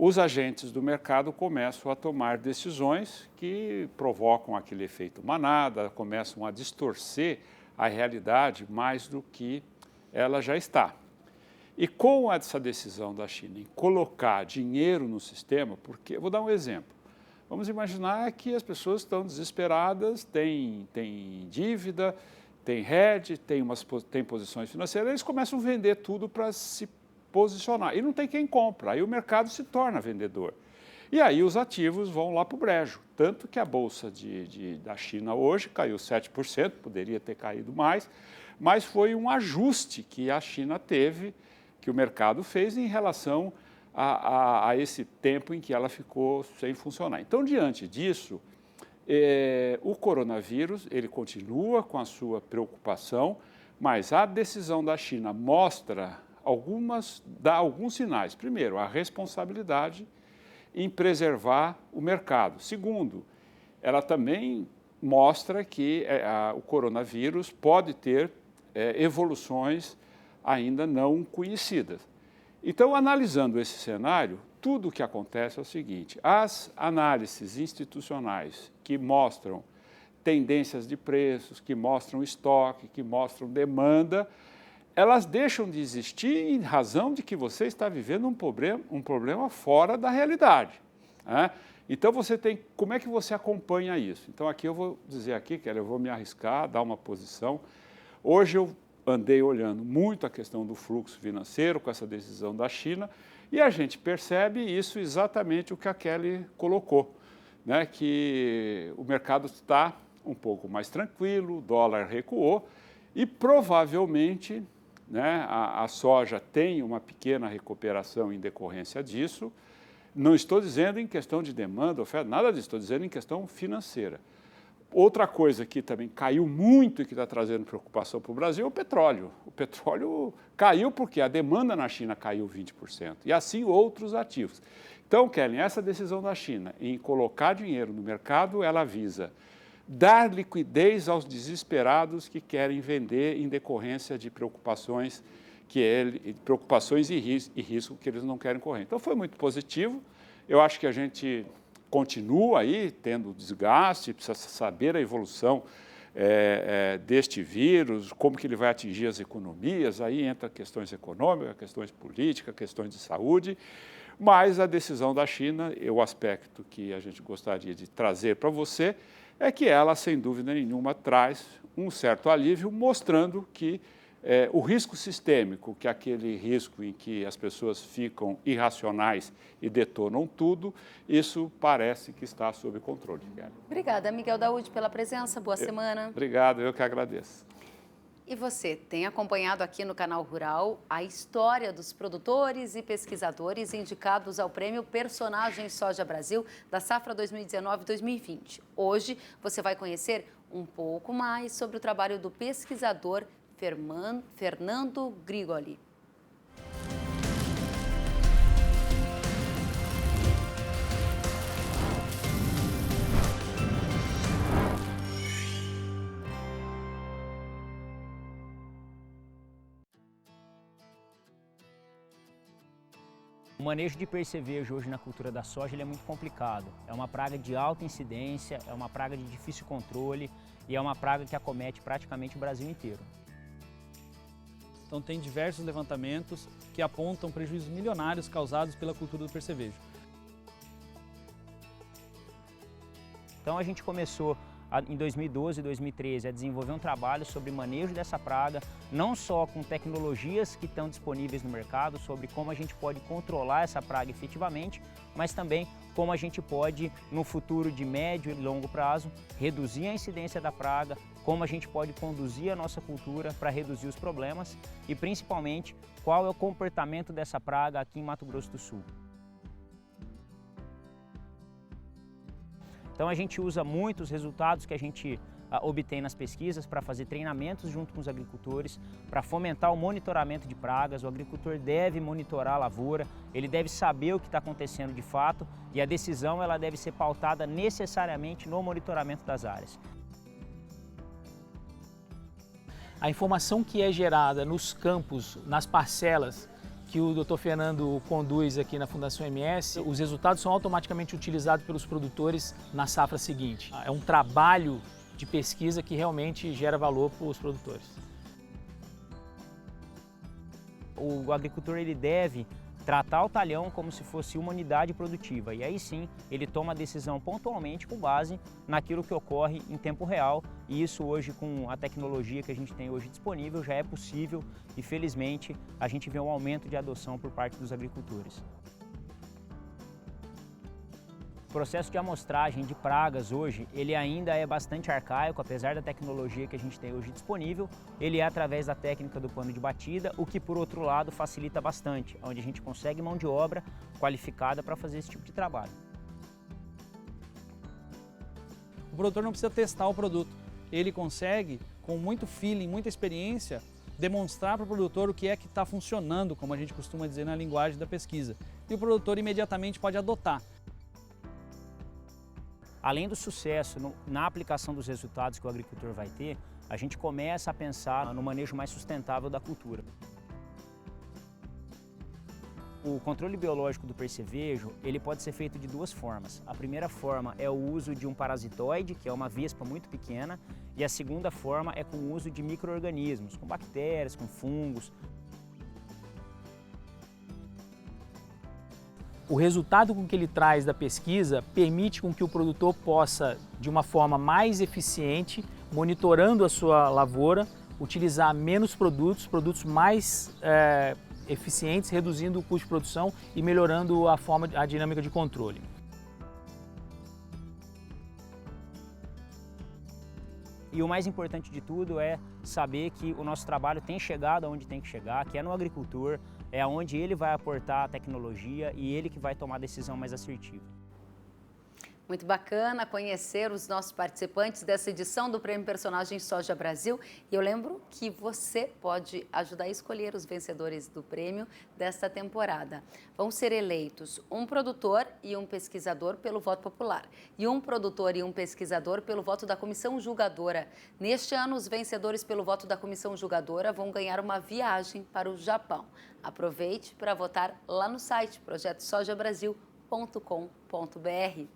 os agentes do mercado começam a tomar decisões que provocam aquele efeito manada, começam a distorcer a realidade mais do que ela já está. E com essa decisão da China em colocar dinheiro no sistema, porque, eu vou dar um exemplo, vamos imaginar que as pessoas estão desesperadas, têm dívida, têm hedge, têm posições financeiras, eles começam a vender tudo para se posicionar. E não tem quem compra, aí o mercado se torna vendedor. E aí os ativos vão lá para o brejo. Tanto que a Bolsa da China hoje caiu 7%, poderia ter caído mais, mas foi um ajuste que a China teve, que o mercado fez em relação a esse tempo em que ela ficou sem funcionar. Então, diante disso, o coronavírus ele continua com a sua preocupação, mas a decisão da China dá alguns sinais. Primeiro, a responsabilidade em preservar o mercado. Segundo, ela também mostra que o coronavírus pode ter evoluções ainda não conhecidas. Então, analisando esse cenário, tudo o que acontece é o seguinte: as análises institucionais que mostram tendências de preços, que mostram estoque, que mostram demanda, elas deixam de existir em razão de que você está vivendo um problema fora da realidade. Né? Então, como é que você acompanha isso? Então, aqui eu vou dizer que eu vou me arriscar, dar uma posição. Hoje eu andei olhando muito a questão do fluxo financeiro com essa decisão da China e a gente percebe isso exatamente o que a Kelly colocou, né? Que o mercado está um pouco mais tranquilo, o dólar recuou e provavelmente, né, a soja tem uma pequena recuperação em decorrência disso. Não estou dizendo em questão de demanda, oferta, nada disso, estou dizendo em questão financeira. Outra coisa que também caiu muito e que está trazendo preocupação para o Brasil é o petróleo. O petróleo caiu porque a demanda na China caiu 20%, e assim outros ativos. Então, Kellen, essa decisão da China em colocar dinheiro no mercado, ela visa dar liquidez aos desesperados que querem vender em decorrência de preocupações e risco que eles não querem correr. Então foi muito positivo. Eu acho que a gente continua aí tendo desgaste, precisa saber a evolução deste vírus, como que ele vai atingir as economias, aí entra questões econômicas, questões políticas, questões de saúde, mas a decisão da China, o aspecto que a gente gostaria de trazer para você, é que ela, sem dúvida nenhuma, traz um certo alívio, mostrando que o risco sistêmico, que é aquele risco em que as pessoas ficam irracionais e detonam tudo, isso parece que está sob controle. Obrigada, Miguel Daúde, pela presença. Boa semana. Obrigado, eu que agradeço. E você tem acompanhado aqui no Canal Rural a história dos produtores e pesquisadores indicados ao Prêmio Personagem Soja Brasil da safra 2019-2020. Hoje você vai conhecer um pouco mais sobre o trabalho do pesquisador Fernando Grigoli. O manejo de percevejo hoje na cultura da soja ele é muito complicado. É uma praga de alta incidência, é uma praga de difícil controle e é uma praga que acomete praticamente o Brasil inteiro. Então tem diversos levantamentos que apontam prejuízos milionários causados pela cultura do percevejo. Então a gente começou em 2012 e 2013 a desenvolver um trabalho sobre manejo dessa praga, não só com tecnologias que estão disponíveis no mercado, sobre como a gente pode controlar essa praga efetivamente, mas também como a gente pode, no futuro de médio e longo prazo, reduzir a incidência da praga, como a gente pode conduzir a nossa cultura para reduzir os problemas e, principalmente, qual é o comportamento dessa praga aqui em Mato Grosso do Sul. Então a gente usa muito os resultados que a gente obtém nas pesquisas para fazer treinamentos junto com os agricultores, para fomentar o monitoramento de pragas. O agricultor deve monitorar a lavoura, ele deve saber o que está acontecendo de fato e a decisão ela deve ser pautada necessariamente no monitoramento das áreas. A informação que é gerada nos campos, nas parcelas, que o Dr. Fernando conduz aqui na Fundação MS, os resultados são automaticamente utilizados pelos produtores na safra seguinte. É um trabalho de pesquisa que realmente gera valor para os produtores. O agricultor ele deve tratar o talhão como se fosse uma unidade produtiva e aí sim ele toma a decisão pontualmente com base naquilo que ocorre em tempo real e isso hoje com a tecnologia que a gente tem hoje disponível já é possível e felizmente a gente vê um aumento de adoção por parte dos agricultores. O processo de amostragem de pragas hoje, ele ainda é bastante arcaico, apesar da tecnologia que a gente tem hoje disponível, ele é através da técnica do pano de batida, o que por outro lado facilita bastante, onde a gente consegue mão de obra qualificada para fazer esse tipo de trabalho. O produtor não precisa testar o produto, ele consegue, com muito feeling, muita experiência, demonstrar para o produtor o que é que está funcionando, como a gente costuma dizer na linguagem da pesquisa, e o produtor imediatamente pode adotar. Além do sucesso na aplicação dos resultados que o agricultor vai ter, a gente começa a pensar no manejo mais sustentável da cultura. O controle biológico do percevejo, ele pode ser feito de duas formas. A primeira forma é o uso de um parasitoide, que é uma vespa muito pequena, e a segunda forma é com o uso de micro-organismos, com bactérias, com fungos. O resultado com que ele traz da pesquisa permite com que o produtor possa, de uma forma mais eficiente, monitorando a sua lavoura, utilizar menos produtos mais eficientes, reduzindo o custo de produção e melhorando a dinâmica de controle. E o mais importante de tudo é saber que o nosso trabalho tem chegado aonde tem que chegar, que é no agricultor, é onde ele vai aportar a tecnologia e ele que vai tomar a decisão mais assertiva. Muito bacana conhecer os nossos participantes dessa edição do Prêmio Personagem Soja Brasil. E eu lembro que você pode ajudar a escolher os vencedores do prêmio desta temporada. Vão ser eleitos um produtor e um pesquisador pelo voto popular e um produtor e um pesquisador pelo voto da comissão julgadora. Neste ano, os vencedores pelo voto da comissão julgadora vão ganhar uma viagem para o Japão. Aproveite para votar lá no site projetosojabrasil.com.br.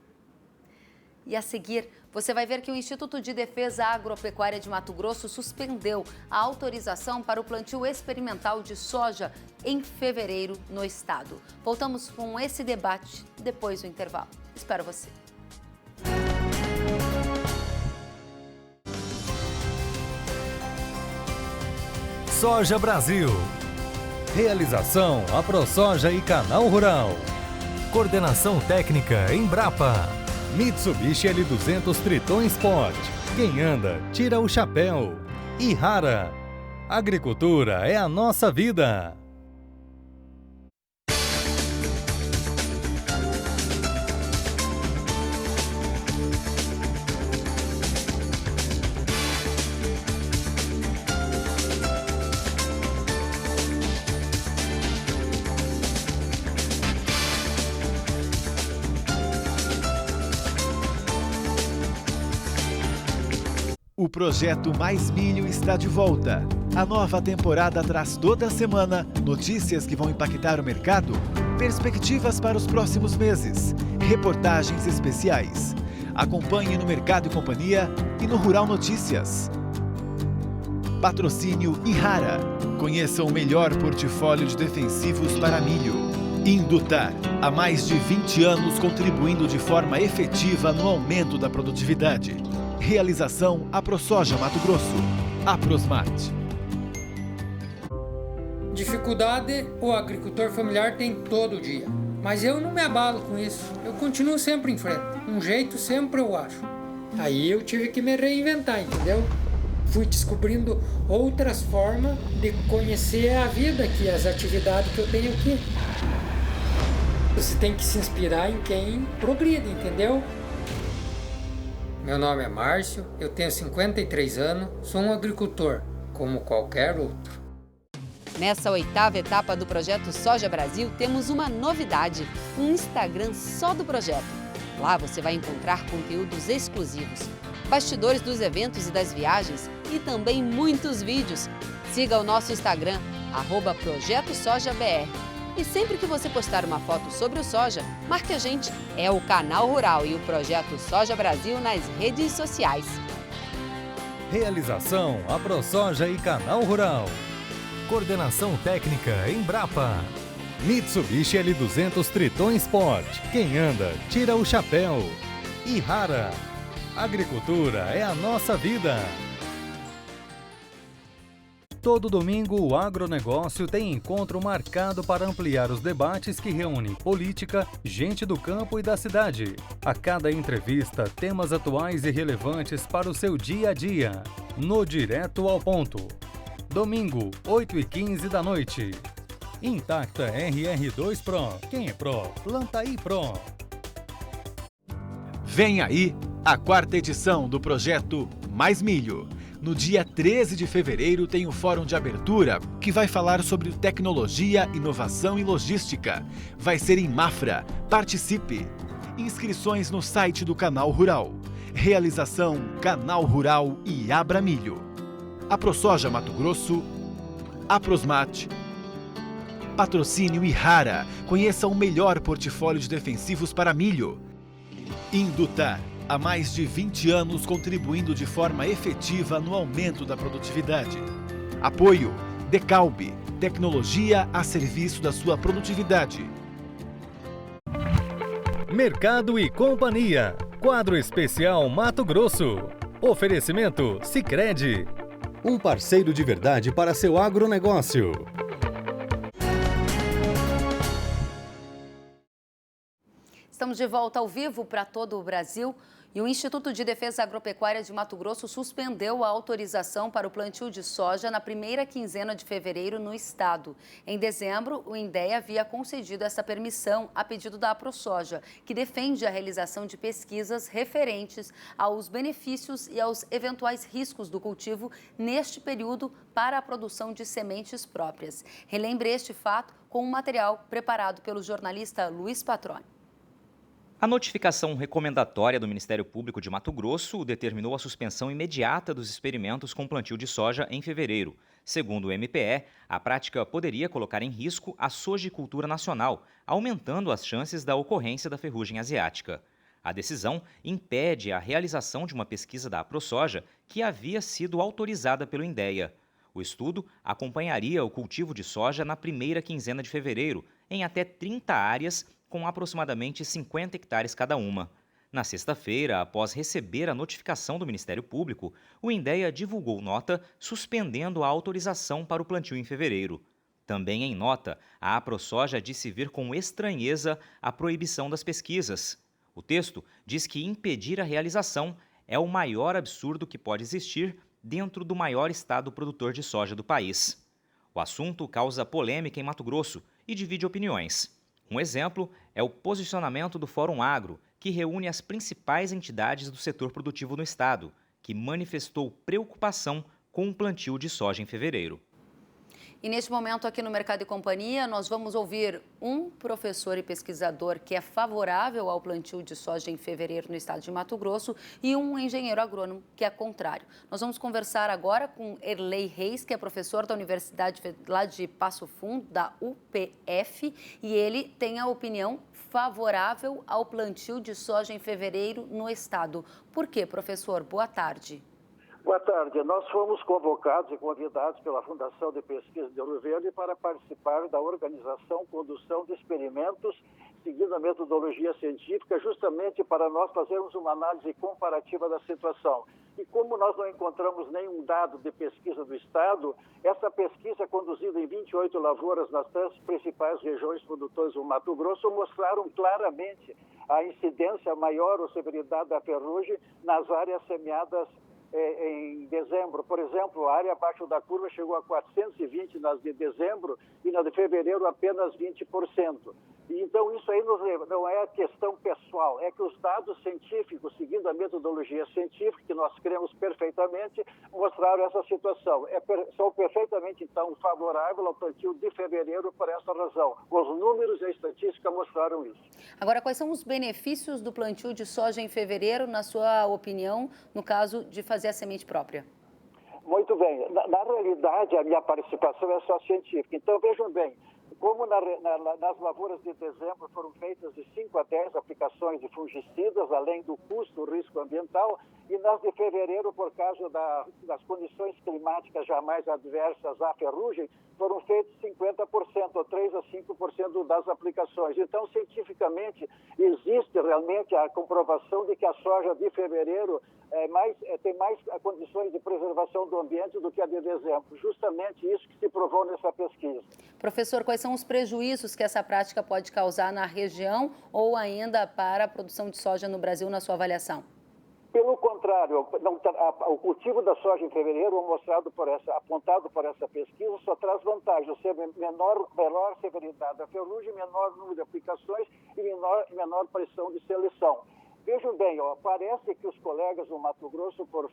E a seguir, você vai ver que o Instituto de Defesa Agropecuária de Mato Grosso suspendeu a autorização para o plantio experimental de soja em fevereiro no estado. Voltamos com esse debate depois do intervalo. Espero você. Soja Brasil. Realização AproSoja e Canal Rural. Coordenação técnica Embrapa. Mitsubishi L200 Triton Sport. Quem anda, tira o chapéu. E Rara. Agricultura é a nossa vida. O projeto Mais Milho está de volta. A nova temporada traz toda semana notícias que vão impactar o mercado, perspectivas para os próximos meses, reportagens especiais. Acompanhe no Mercado e Companhia e no Rural Notícias. Patrocínio Ihara. Conheça o melhor portfólio de defensivos para milho. Indutar. Há mais de 20 anos contribuindo de forma efetiva no aumento da produtividade. Realização AproSoja Mato Grosso. Aprosmat. Dificuldade o agricultor familiar tem todo dia. Mas eu não me abalo com isso. Eu continuo sempre em frente. Um jeito sempre eu acho. Aí eu tive que me reinventar, entendeu? Fui descobrindo outras formas de conhecer a vida aqui, as atividades que eu tenho aqui. Você tem que se inspirar em quem progride, entendeu? Meu nome é Márcio, eu tenho 53 anos, sou um agricultor, como qualquer outro. Nessa 8ª etapa do Projeto Soja Brasil, temos uma novidade, um Instagram só do projeto. Lá você vai encontrar conteúdos exclusivos, bastidores dos eventos e das viagens e também muitos vídeos. Siga o nosso Instagram, @ProjetoSojaBR. E sempre que você postar uma foto sobre o soja, marque a gente. É o Canal Rural e o Projeto Soja Brasil nas redes sociais. Realização AproSoja e Canal Rural. Coordenação técnica Embrapa. Mitsubishi L200 Triton Sport. Quem anda, tira o chapéu. E Rara. Agricultura é a nossa vida. Todo domingo, o agronegócio tem encontro marcado para ampliar os debates que reúnem política, gente do campo e da cidade. A cada entrevista, temas atuais e relevantes para o seu dia a dia. No Direto ao Ponto. Domingo, 8h15 da noite. Intacta RR2 Pro. Quem é Pro? Planta aí Pro. Vem aí a 4ª edição do projeto Mais Milho. No dia 13 de fevereiro tem o Fórum de Abertura, que vai falar sobre tecnologia, inovação e logística. Vai ser em Mafra. Participe! Inscrições no site do Canal Rural. Realização Canal Rural e Abra Milho. AproSoja Mato Grosso. Aprosmat. Patrocínio Ihara. Conheça o melhor portfólio de defensivos para milho. Indutar. Há mais de 20 anos contribuindo de forma efetiva no aumento da produtividade. Apoio Decalbe, tecnologia a serviço da sua produtividade. Mercado e Companhia, quadro especial Mato Grosso. Oferecimento Sicredi, um parceiro de verdade para seu agronegócio. Estamos de volta ao vivo para todo o Brasil E o Instituto de Defesa Agropecuária de Mato Grosso suspendeu a autorização para o plantio de soja na primeira quinzena de fevereiro no estado. Em dezembro, o INDEA havia concedido essa permissão a pedido da AproSoja, que defende a realização de pesquisas referentes aos benefícios e aos eventuais riscos do cultivo neste período para a produção de sementes próprias. Relembre este fato com um material preparado pelo jornalista Luiz Patroni. A notificação recomendatória do Ministério Público de Mato Grosso determinou a suspensão imediata dos experimentos com plantio de soja em fevereiro. Segundo o MPE, a prática poderia colocar em risco a sojicultura nacional, aumentando as chances da ocorrência da ferrugem asiática. A decisão impede a realização de uma pesquisa da AproSoja que havia sido autorizada pelo INDEA. O estudo acompanharia o cultivo de soja na primeira quinzena de fevereiro, em até 30 áreas, com aproximadamente 50 hectares cada uma. Na sexta-feira, após receber a notificação do Ministério Público, o INDEA divulgou nota suspendendo a autorização para o plantio em fevereiro. Também em nota, a AproSoja disse ver com estranheza a proibição das pesquisas. O texto diz que impedir a realização é o maior absurdo que pode existir dentro do maior estado produtor de soja do país. O assunto causa polêmica em Mato Grosso e divide opiniões. Um exemplo é o posicionamento do Fórum Agro, que reúne as principais entidades do setor produtivo no estado, que manifestou preocupação com o plantio de soja em fevereiro. E neste momento aqui no Mercado e Companhia, nós vamos ouvir um professor e pesquisador que é favorável ao plantio de soja em fevereiro no estado de Mato Grosso e um engenheiro agrônomo que é contrário. Nós vamos conversar agora com Erlei Reis, que é professor da Universidade lá de Passo Fundo, da UPF, e ele tem a opinião favorável ao plantio de soja em fevereiro no estado. Por quê, professor? Boa tarde. Boa tarde. Nós fomos convocados e convidados pela Fundação de Pesquisa de Ouro Verde para participar da organização, condução de experimentos, seguindo a metodologia científica, justamente para nós fazermos uma análise comparativa da situação. E como nós não encontramos nenhum dado de pesquisa do Estado, essa pesquisa conduzida em 28 lavouras nas 3 principais regiões produtoras do Mato Grosso mostraram claramente a incidência maior ou severidade da ferrugem nas áreas semeadas em dezembro. Por exemplo, a área abaixo da curva chegou a 420 nas de dezembro e na de fevereiro apenas 20%. E então isso aí não é questão pessoal, é que os dados científicos, seguindo a metodologia científica, que nós cremos perfeitamente, mostraram essa situação. Sou perfeitamente, então, favorável ao plantio de fevereiro por essa razão. Os números e a estatística mostraram isso. Agora, quais são os benefícios do plantio de soja em fevereiro, na sua opinião, no caso de fazer a semente própria? Muito bem. Na realidade, a minha participação é só científica. Então, vejam bem, como nas lavouras de dezembro foram feitas de 5 a 10 aplicações de fungicidas, além do custo, risco ambiental, e nas de fevereiro, por causa das condições climáticas já mais adversas à ferrugem, foram feitos 50%, ou 3 a 5% das aplicações. Então, cientificamente, existe realmente a comprovação de que a soja de fevereiro tem mais condições de preservação do ambiente do que a de dezembro. Justamente isso que se provou nessa pesquisa. Professor, quais são os prejuízos que essa prática pode causar na região ou ainda para a produção de soja no Brasil, na sua avaliação? Pelo contrário, o cultivo da soja em fevereiro, apontado por essa pesquisa, só traz vantagens, ou seja, menor severidade da ferrugem, menor número de aplicações e menor pressão de seleção. Vejam bem, parece que os colegas do Mato Grosso, por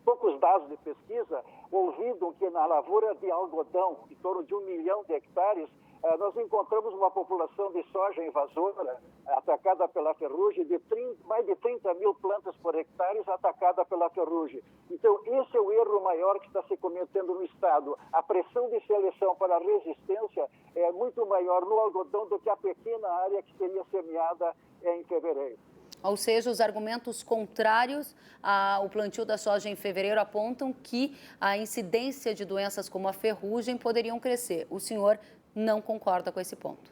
poucos dados de pesquisa, ouviram que na lavoura de algodão, em torno de 1 milhão de hectares, nós encontramos uma população de soja invasora atacada pela ferrugem de mais de 30 mil plantas por hectare atacada pela ferrugem. Então, esse é o erro maior que está se cometendo no Estado. A pressão de seleção para a resistência é muito maior no algodão do que a pequena área que seria semeada em fevereiro. Ou seja, os argumentos contrários ao plantio da soja em fevereiro apontam que a incidência de doenças como a ferrugem poderiam crescer. O senhor não concorda com esse ponto?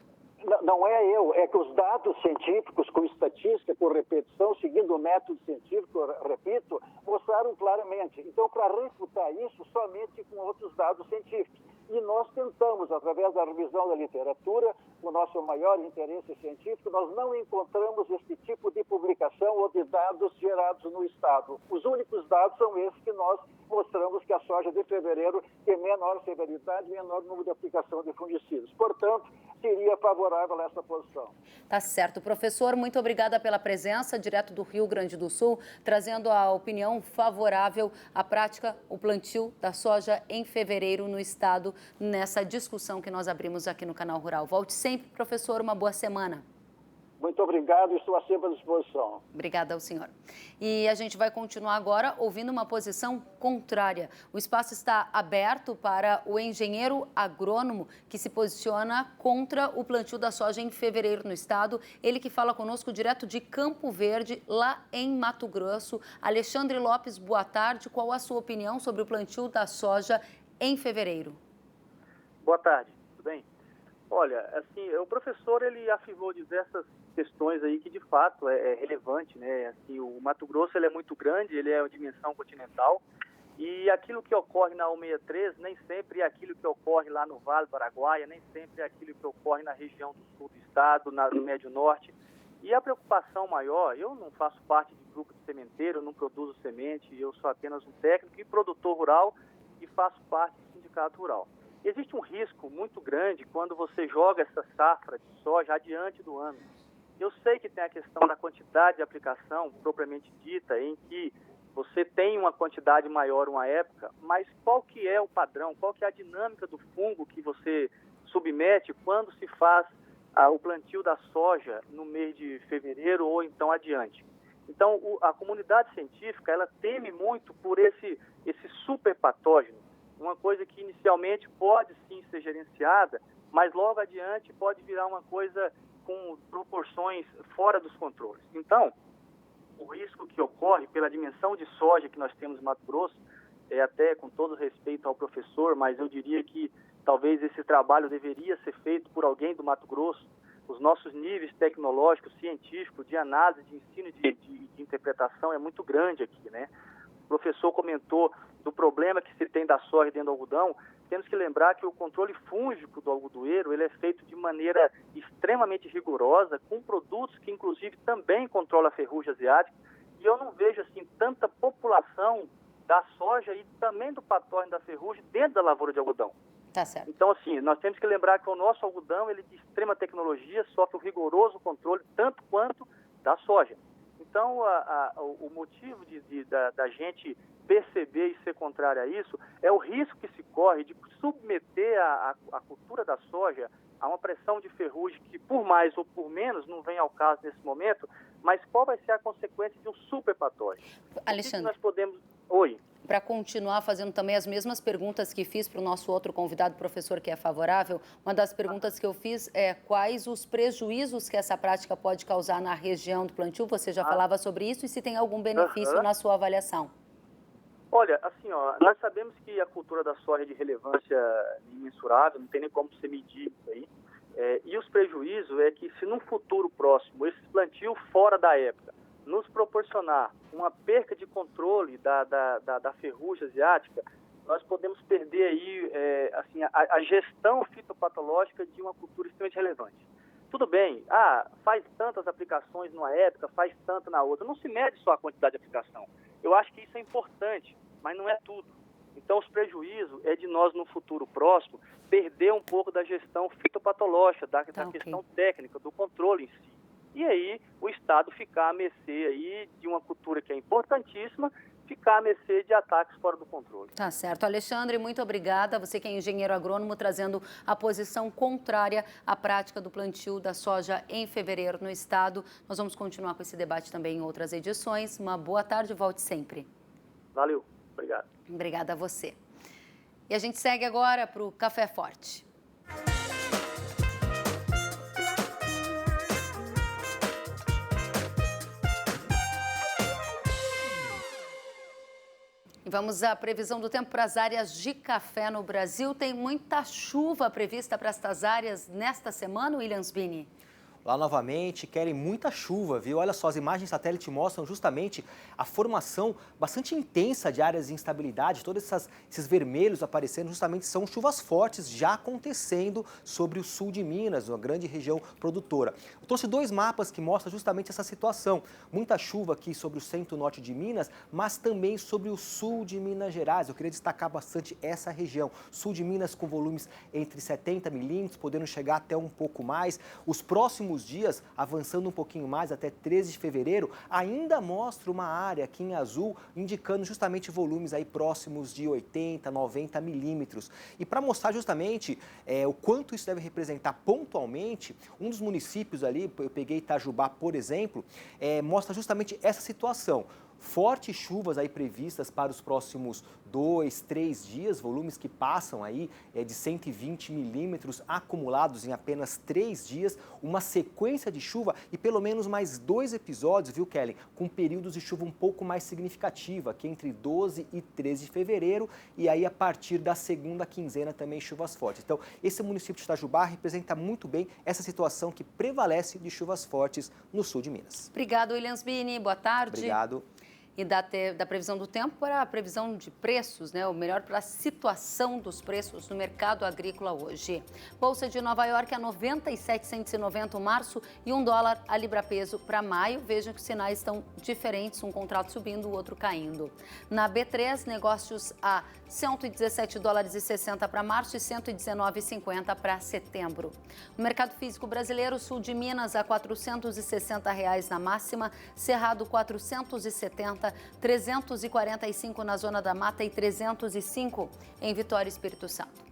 Não é eu, é que os dados científicos, com estatística, com repetição, seguindo o método científico, repito, mostraram claramente. Então, para refutar isso, somente com outros dados científicos. E nós tentamos, através da revisão da literatura, o nosso maior interesse científico, nós não encontramos esse tipo de publicação ou de dados gerados no Estado. Os únicos dados são esses que nós mostramos que a soja de fevereiro tem menor severidade e menor número de aplicação de fungicidas. Portanto, seria favorável a essa posição. Tá certo. Professor, muito obrigada pela presença, direto do Rio Grande do Sul, trazendo a opinião favorável à prática, o plantio da soja em fevereiro no Estado, nessa discussão que nós abrimos aqui no Canal Rural. Volte sempre, professor, uma boa semana. Muito obrigado, estou sempre à disposição. Obrigada ao senhor. E a gente vai continuar agora ouvindo uma posição contrária. O espaço está aberto para o engenheiro agrônomo que se posiciona contra o plantio da soja em fevereiro no estado. Ele que fala conosco direto de Campo Verde, lá em Mato Grosso. Alexandre Lopes, boa tarde. Qual a sua opinião sobre o plantio da soja em fevereiro? Boa tarde, tudo bem? Olha, assim, o professor, ele afirmou diversas questões aí que de fato é relevante, né? Assim, o Mato Grosso, ele é muito grande, ele é uma dimensão continental e aquilo que ocorre na 163 nem sempre é aquilo que ocorre lá no Vale do Araguaia, nem sempre é aquilo que ocorre na região do sul do estado, no Médio Norte. E a preocupação maior, eu não faço parte de grupo de sementeiro, não produzo semente, eu sou apenas um técnico e produtor rural e faço parte do sindicato rural. Existe um risco muito grande quando você joga essa safra de soja adiante do ano. Eu sei que tem a questão da quantidade de aplicação, propriamente dita, em que você tem uma quantidade maior uma época, mas qual que é o padrão, qual que é a dinâmica do fungo que você submete quando se faz o plantio da soja no mês de fevereiro ou então adiante? Então, a comunidade científica, ela teme muito por esse super patógeno. Uma coisa que inicialmente pode sim ser gerenciada, mas logo adiante pode virar uma coisa com proporções fora dos controles. Então, o risco que ocorre pela dimensão de soja que nós temos no Mato Grosso, até com todo respeito ao professor, mas eu diria que talvez esse trabalho deveria ser feito por alguém do Mato Grosso. Os nossos níveis tecnológicos, científicos, de análise, de ensino e de interpretação é muito grande aqui, né? O professor comentou do problema que se tem da soja dentro do algodão. Temos que lembrar que o controle fúngico do algodoeiro ele é feito de maneira extremamente rigorosa, com produtos que inclusive também controlam a ferrugem asiática, e eu não vejo assim tanta população da soja e também do patógeno da ferrugem dentro da lavoura de algodão. Tá certo. Então, assim, nós temos que lembrar que o nosso algodão, ele de extrema tecnologia, sofre um rigoroso controle, tanto quanto da soja. Então, o motivo da gente perceber e ser contrário a isso é o risco que se corre de submeter a cultura da soja a uma pressão de ferrugem que, por mais ou por menos, não vem ao caso nesse momento, mas qual vai ser a consequência de um superpatógeno? Alexandre, nós podemos... Oi. Para continuar fazendo também as mesmas perguntas que fiz para o nosso outro convidado, professor, que é favorável, uma das perguntas que eu fiz é quais os prejuízos que essa prática pode causar na região do plantio, você já falava sobre isso, e se tem algum benefício na sua avaliação? Olha, assim, nós sabemos que a cultura da soja é de relevância imensurável, não tem nem como você medir isso aí, e os prejuízos é que se num futuro próximo esse plantio fora da época nos proporcionar uma perca de controle da ferrugem asiática, nós podemos perder aí assim, a gestão fitopatológica de uma cultura extremamente relevante. Tudo bem, faz tantas aplicações numa época, faz tanto na outra, não se mede só a quantidade de aplicação. Eu acho que isso é importante, mas não é tudo. Então, os prejuízos é de nós, no futuro próximo, perder um pouco da gestão fitopatológica, da questão técnica, do controle em si. E aí, o Estado ficar à mercê aí de uma cultura que é importantíssima, ficar à mercê de ataques fora do controle. Tá certo. Alexandre, muito obrigada. Você que é engenheiro agrônomo, trazendo a posição contrária à prática do plantio da soja em fevereiro no Estado. Nós vamos continuar com esse debate também em outras edições. Uma boa tarde, volte sempre. Valeu. Obrigado. Obrigada a você. E a gente segue agora para o Café Forte. Vamos à previsão do tempo para as áreas de café no Brasil. Tem muita chuva prevista para estas áreas nesta semana, Williams Bini? lá novamente, querem muita chuva, viu? Olha só, as imagens satélite mostram justamente a formação bastante intensa de áreas de instabilidade, todos esses vermelhos aparecendo, justamente são chuvas fortes já acontecendo sobre o sul de Minas, uma grande região produtora. Eu trouxe 2 mapas que mostram justamente essa situação. Muita chuva aqui sobre o centro-norte de Minas, mas também sobre o sul de Minas Gerais. Eu queria destacar bastante essa região. Sul de Minas com volumes entre 70 milímetros, podendo chegar até um pouco mais. Os próximos dias, avançando um pouquinho mais, até 13 de fevereiro, ainda mostra uma área aqui em azul, indicando justamente volumes aí próximos de 80, 90 milímetros. E para mostrar justamente o quanto isso deve representar pontualmente, um dos municípios ali, eu peguei Itajubá, por exemplo, mostra justamente essa situação. Fortes chuvas aí previstas para os próximos 2, 3 dias, volumes que passam aí de 120 milímetros acumulados em apenas 3 dias, uma sequência de chuva e pelo menos mais 2 episódios, viu, Kellen, com períodos de chuva um pouco mais significativa, aqui entre 12 e 13 de fevereiro e aí a partir da segunda quinzena também chuvas fortes. Então, esse município de Itajubá representa muito bem essa situação que prevalece de chuvas fortes no sul de Minas. Obrigado, Williams Bini. Boa tarde. Obrigado. E da previsão do tempo para a previsão de preços, né? O melhor para a situação dos preços no mercado agrícola hoje. Bolsa de Nova York a 97,190 março e $1 a libra-peso para maio. Vejam que os sinais estão diferentes, um contrato subindo, o outro caindo. Na B3, negócios a $117,60 para março e $119,50 para setembro. No mercado físico brasileiro, sul de Minas a R$ 460 na máxima, Cerrado 470, 345 na Zona da Mata e 305 em Vitória e Espírito Santo.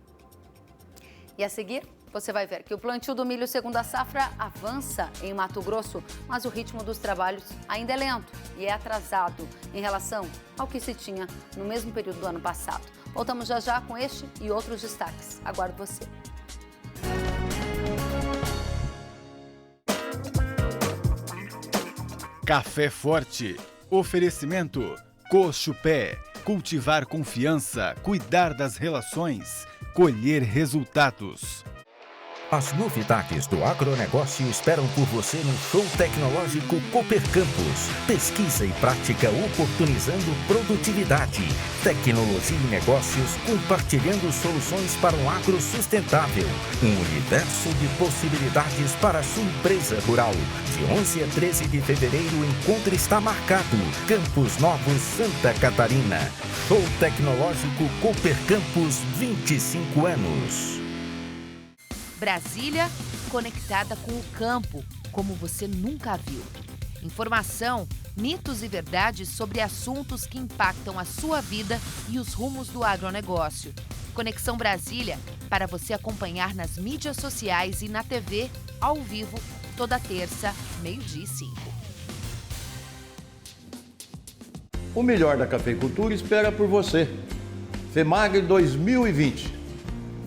E a seguir, você vai ver que o plantio do milho segunda safra avança em Mato Grosso, mas o ritmo dos trabalhos ainda é lento e é atrasado em relação ao que se tinha no mesmo período do ano passado. Voltamos já já com este e outros destaques. Aguardo você. Café Forte. Oferecimento. Cochupé. Cultivar confiança, cuidar das relações, colher resultados. As novidades do agronegócio esperam por você no Show Tecnológico Cooper Campus. Pesquisa e prática oportunizando produtividade, tecnologia e negócios compartilhando soluções para um agro sustentável. Um universo de possibilidades para a sua empresa rural. De 11 a 13 de fevereiro, o encontro está marcado. Campos Novos, Santa Catarina. Show Tecnológico Cooper Campus, 25 anos. Brasília conectada com o campo, como você nunca viu. Informação, mitos e verdades sobre assuntos que impactam a sua vida e os rumos do agronegócio. Conexão Brasília, para você acompanhar nas mídias sociais e na TV, ao vivo, toda terça, 12:05. O melhor da cafeicultura espera por você. FEMAGRE 2020.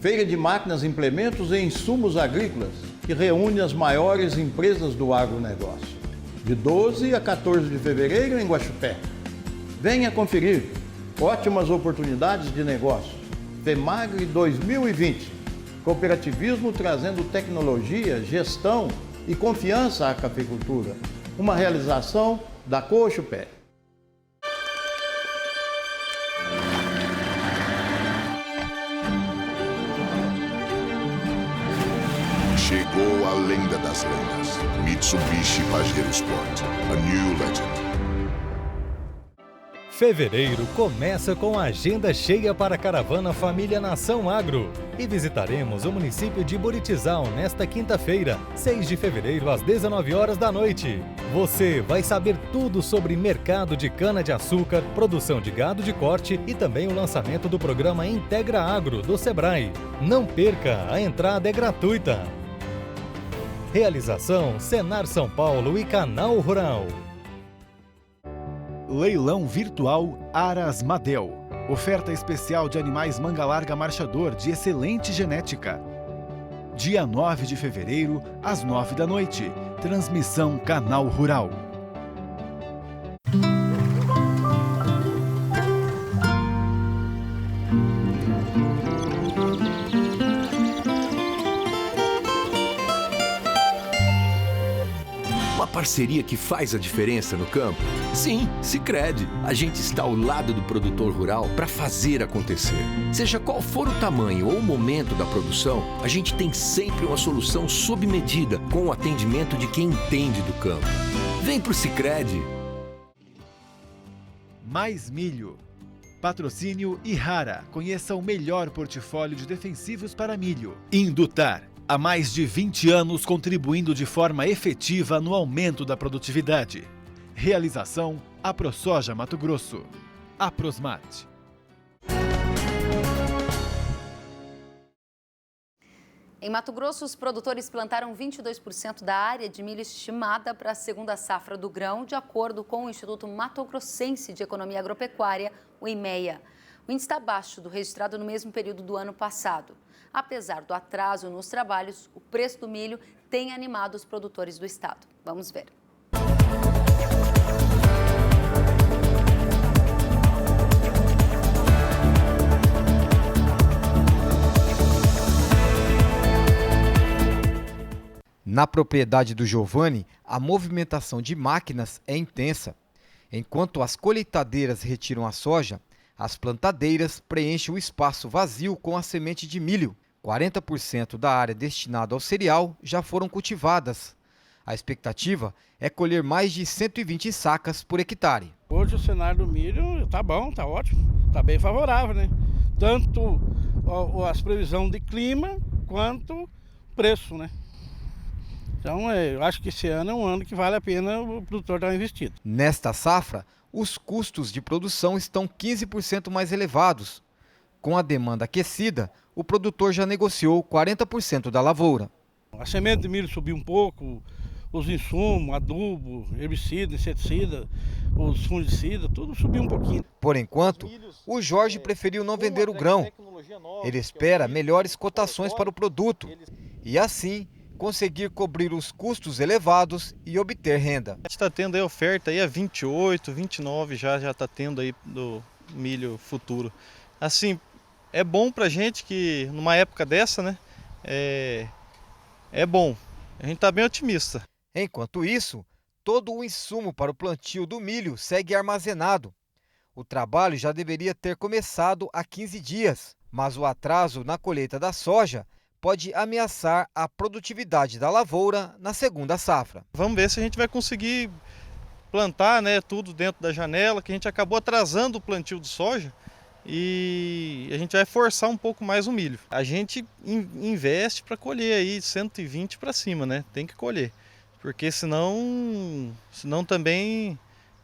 Feira de Máquinas, Implementos e Insumos Agrícolas, que reúne as maiores empresas do agronegócio. De 12 a 14 de fevereiro em Guaxupé. Venha conferir ótimas oportunidades de negócio. FEMAGRE 2020. Cooperativismo trazendo tecnologia, gestão e confiança à cafeicultura. Uma realização da Cochupé. Chegou a lenda das lendas. Mitsubishi Pajero Sport, a new legend. Fevereiro começa com a agenda cheia para a caravana Família Nação Agro. E visitaremos o município de Buritizal nesta quinta-feira, 6 de fevereiro, às 19 horas da noite. Você vai saber tudo sobre mercado de cana-de-açúcar, produção de gado de corte e também o lançamento do programa Integra Agro do Sebrae. Não perca, a entrada é gratuita. Realização Senar São Paulo e Canal Rural. Leilão virtual Aras Madel. Oferta especial de animais manga larga marchador de excelente genética. Dia 9 de fevereiro, às 9 da noite. Transmissão Canal Rural. parceria que faz a diferença no campo? Sim, Sicredi. A gente está ao lado do produtor rural para fazer acontecer. Seja qual for o tamanho ou o momento da produção, a gente tem sempre uma solução sob medida, com o atendimento de quem entende do campo. Vem pro Sicredi. Mais milho. Patrocínio Ihara. Conheça o melhor portfólio de defensivos para milho. Indutar. Há mais de 20 anos contribuindo de forma efetiva no aumento da produtividade. Realização AproSoja Mato Grosso. Aprosmate. Em Mato Grosso, os produtores plantaram 22% da área de milho estimada para a segunda safra do grão, de acordo com o Instituto Mato Grossense de Economia Agropecuária, o IMEA. O índice está abaixo do registrado no mesmo período do ano passado. Apesar do atraso nos trabalhos, o preço do milho tem animado os produtores do estado. Vamos ver. Na propriedade do Giovanni, a movimentação de máquinas é intensa. Enquanto as colheitadeiras retiram a soja, as plantadeiras preenchem o espaço vazio com a semente de milho. 40% da área destinada ao cereal já foram cultivadas. A expectativa é colher mais de 120 sacas por hectare. Hoje o cenário do milho está bom, está ótimo, está bem favorável, né? Tanto as previsões de clima quanto preço, né? Então, eu acho que esse ano é um ano que vale a pena o produtor dar investido. Nesta safra, os custos de produção estão 15% mais elevados. Com a demanda aquecida, o produtor já negociou 40% da lavoura. A semente de milho subiu um pouco, os insumos, adubo, herbicida, inseticida, os fungicidas, tudo subiu um pouquinho. Por enquanto, o Jorge preferiu não vender o grão. Ele espera melhores cotações para o produto e, assim, conseguir cobrir os custos elevados e obter renda. A gente está tendo aí oferta aí a 28, 29 já está tendo aí do milho futuro. Assim, é bom para a gente que numa época dessa, né, é bom. A gente está bem otimista. Enquanto isso, todo o insumo para o plantio do milho segue armazenado. O trabalho já deveria ter começado há 15 dias, mas o atraso na colheita da soja pode ameaçar a produtividade da lavoura na segunda safra. Vamos ver se a gente vai conseguir plantar, né, tudo dentro da janela, que a gente acabou atrasando o plantio de soja e a gente vai forçar um pouco mais o milho. A gente investe para colher aí 120 para cima, né? Tem que colher, porque senão também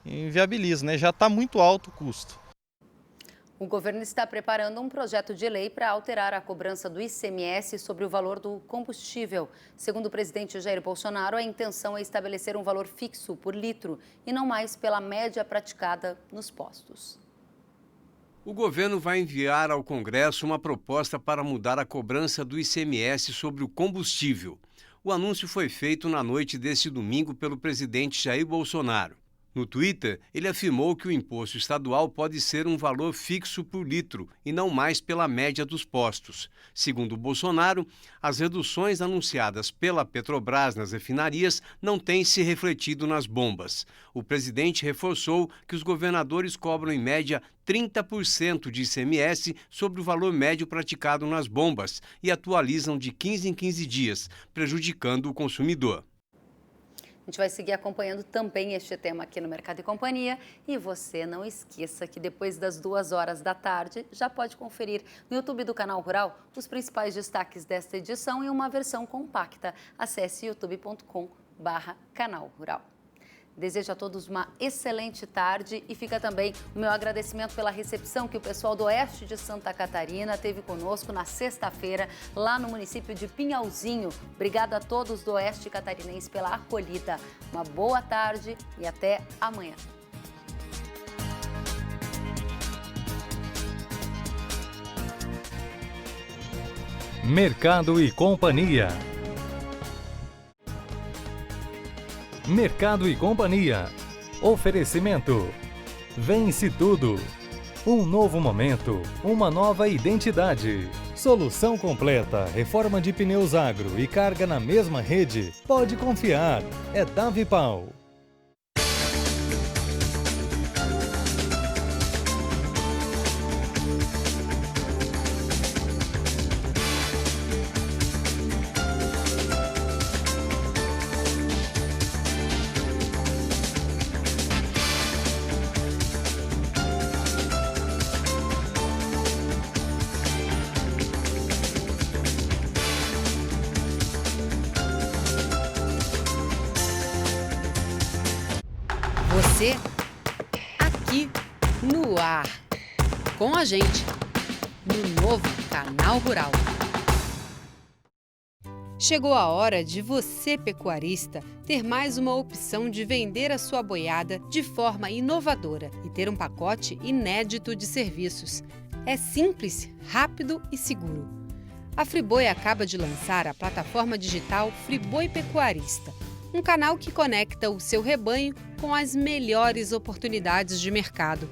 inviabiliza, né? Já está muito alto o custo. O governo está preparando um projeto de lei para alterar a cobrança do ICMS sobre o valor do combustível. Segundo o presidente Jair Bolsonaro, a intenção é estabelecer um valor fixo por litro e não mais pela média praticada nos postos. O governo vai enviar ao Congresso uma proposta para mudar a cobrança do ICMS sobre o combustível. O anúncio foi feito na noite deste domingo pelo presidente Jair Bolsonaro. No Twitter, ele afirmou que o imposto estadual pode ser um valor fixo por litro e não mais pela média dos postos. Segundo Bolsonaro, as reduções anunciadas pela Petrobras nas refinarias não têm se refletido nas bombas. O presidente reforçou que os governadores cobram em média 30% de ICMS sobre o valor médio praticado nas bombas e atualizam de 15 em 15 dias, prejudicando o consumidor. A gente vai seguir acompanhando também este tema aqui no Mercado e Companhia. E você não esqueça que depois das 2h da tarde já pode conferir no YouTube do Canal Rural os principais destaques desta edição em uma versão compacta. Acesse youtube.com/Canal Rural. Desejo a todos uma excelente tarde e fica também o meu agradecimento pela recepção que o pessoal do Oeste de Santa Catarina teve conosco na sexta-feira, lá no município de Pinhalzinho. Obrigada a todos do Oeste Catarinense pela acolhida. Uma boa tarde e até amanhã. Mercado e Companhia. Mercado e Companhia. Oferecimento. Vence tudo. Um novo momento, uma nova identidade. Solução completa, reforma de pneus agro e carga na mesma rede? Pode confiar, é Davipal. Você, aqui no ar, com a gente, no novo Canal Rural. Chegou a hora de você, pecuarista, ter mais uma opção de vender a sua boiada de forma inovadora e ter um pacote inédito de serviços. É simples, rápido e seguro. A Friboi acaba de lançar a plataforma digital Friboi Pecuarista, um canal que conecta o seu rebanho com as melhores oportunidades de mercado.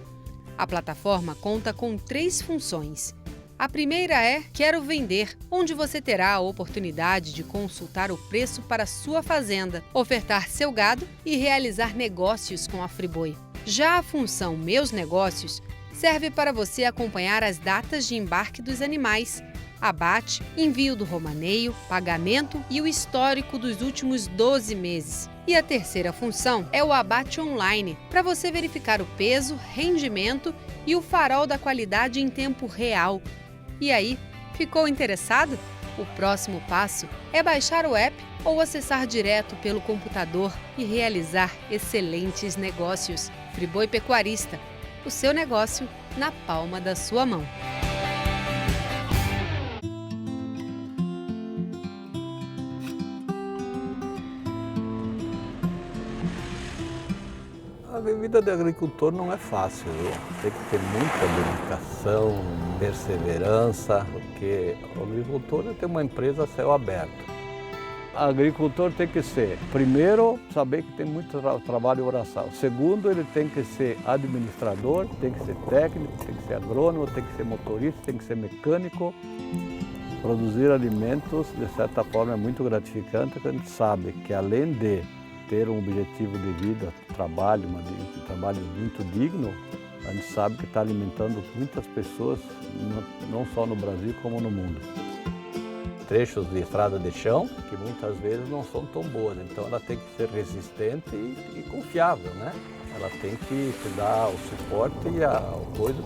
A plataforma conta com 3 funções. A primeira é Quero Vender, onde você terá a oportunidade de consultar o preço para sua fazenda, ofertar seu gado e realizar negócios com a Friboi. Já a função Meus Negócios serve para você acompanhar as datas de embarque dos animais, abate, envio do romaneio, pagamento e o histórico dos últimos 12 meses. E a terceira função é o abate online, para você verificar o peso, rendimento e o farol da qualidade em tempo real. E aí, ficou interessado? O próximo passo é baixar o app ou acessar direto pelo computador e realizar excelentes negócios. Friboi Pecuarista, o seu negócio na palma da sua mão. A vida de agricultor não é fácil, viu? Tem que ter muita dedicação, perseverança, porque o agricultor tem uma empresa a céu aberto. O agricultor tem que ser, primeiro, saber que tem muito trabalho braçal. Segundo, ele tem que ser administrador, tem que ser técnico, tem que ser agrônomo, tem que ser motorista, tem que ser mecânico. Produzir alimentos, de certa forma, é muito gratificante, porque a gente sabe que além de ter um objetivo de vida, trabalho, um trabalho muito digno, a gente sabe que está alimentando muitas pessoas, não só no Brasil, como no mundo. Trechos de estrada de chão que muitas vezes não são tão boas, então ela tem que ser resistente e confiável, né? Ela tem que te dar o suporte e o coisa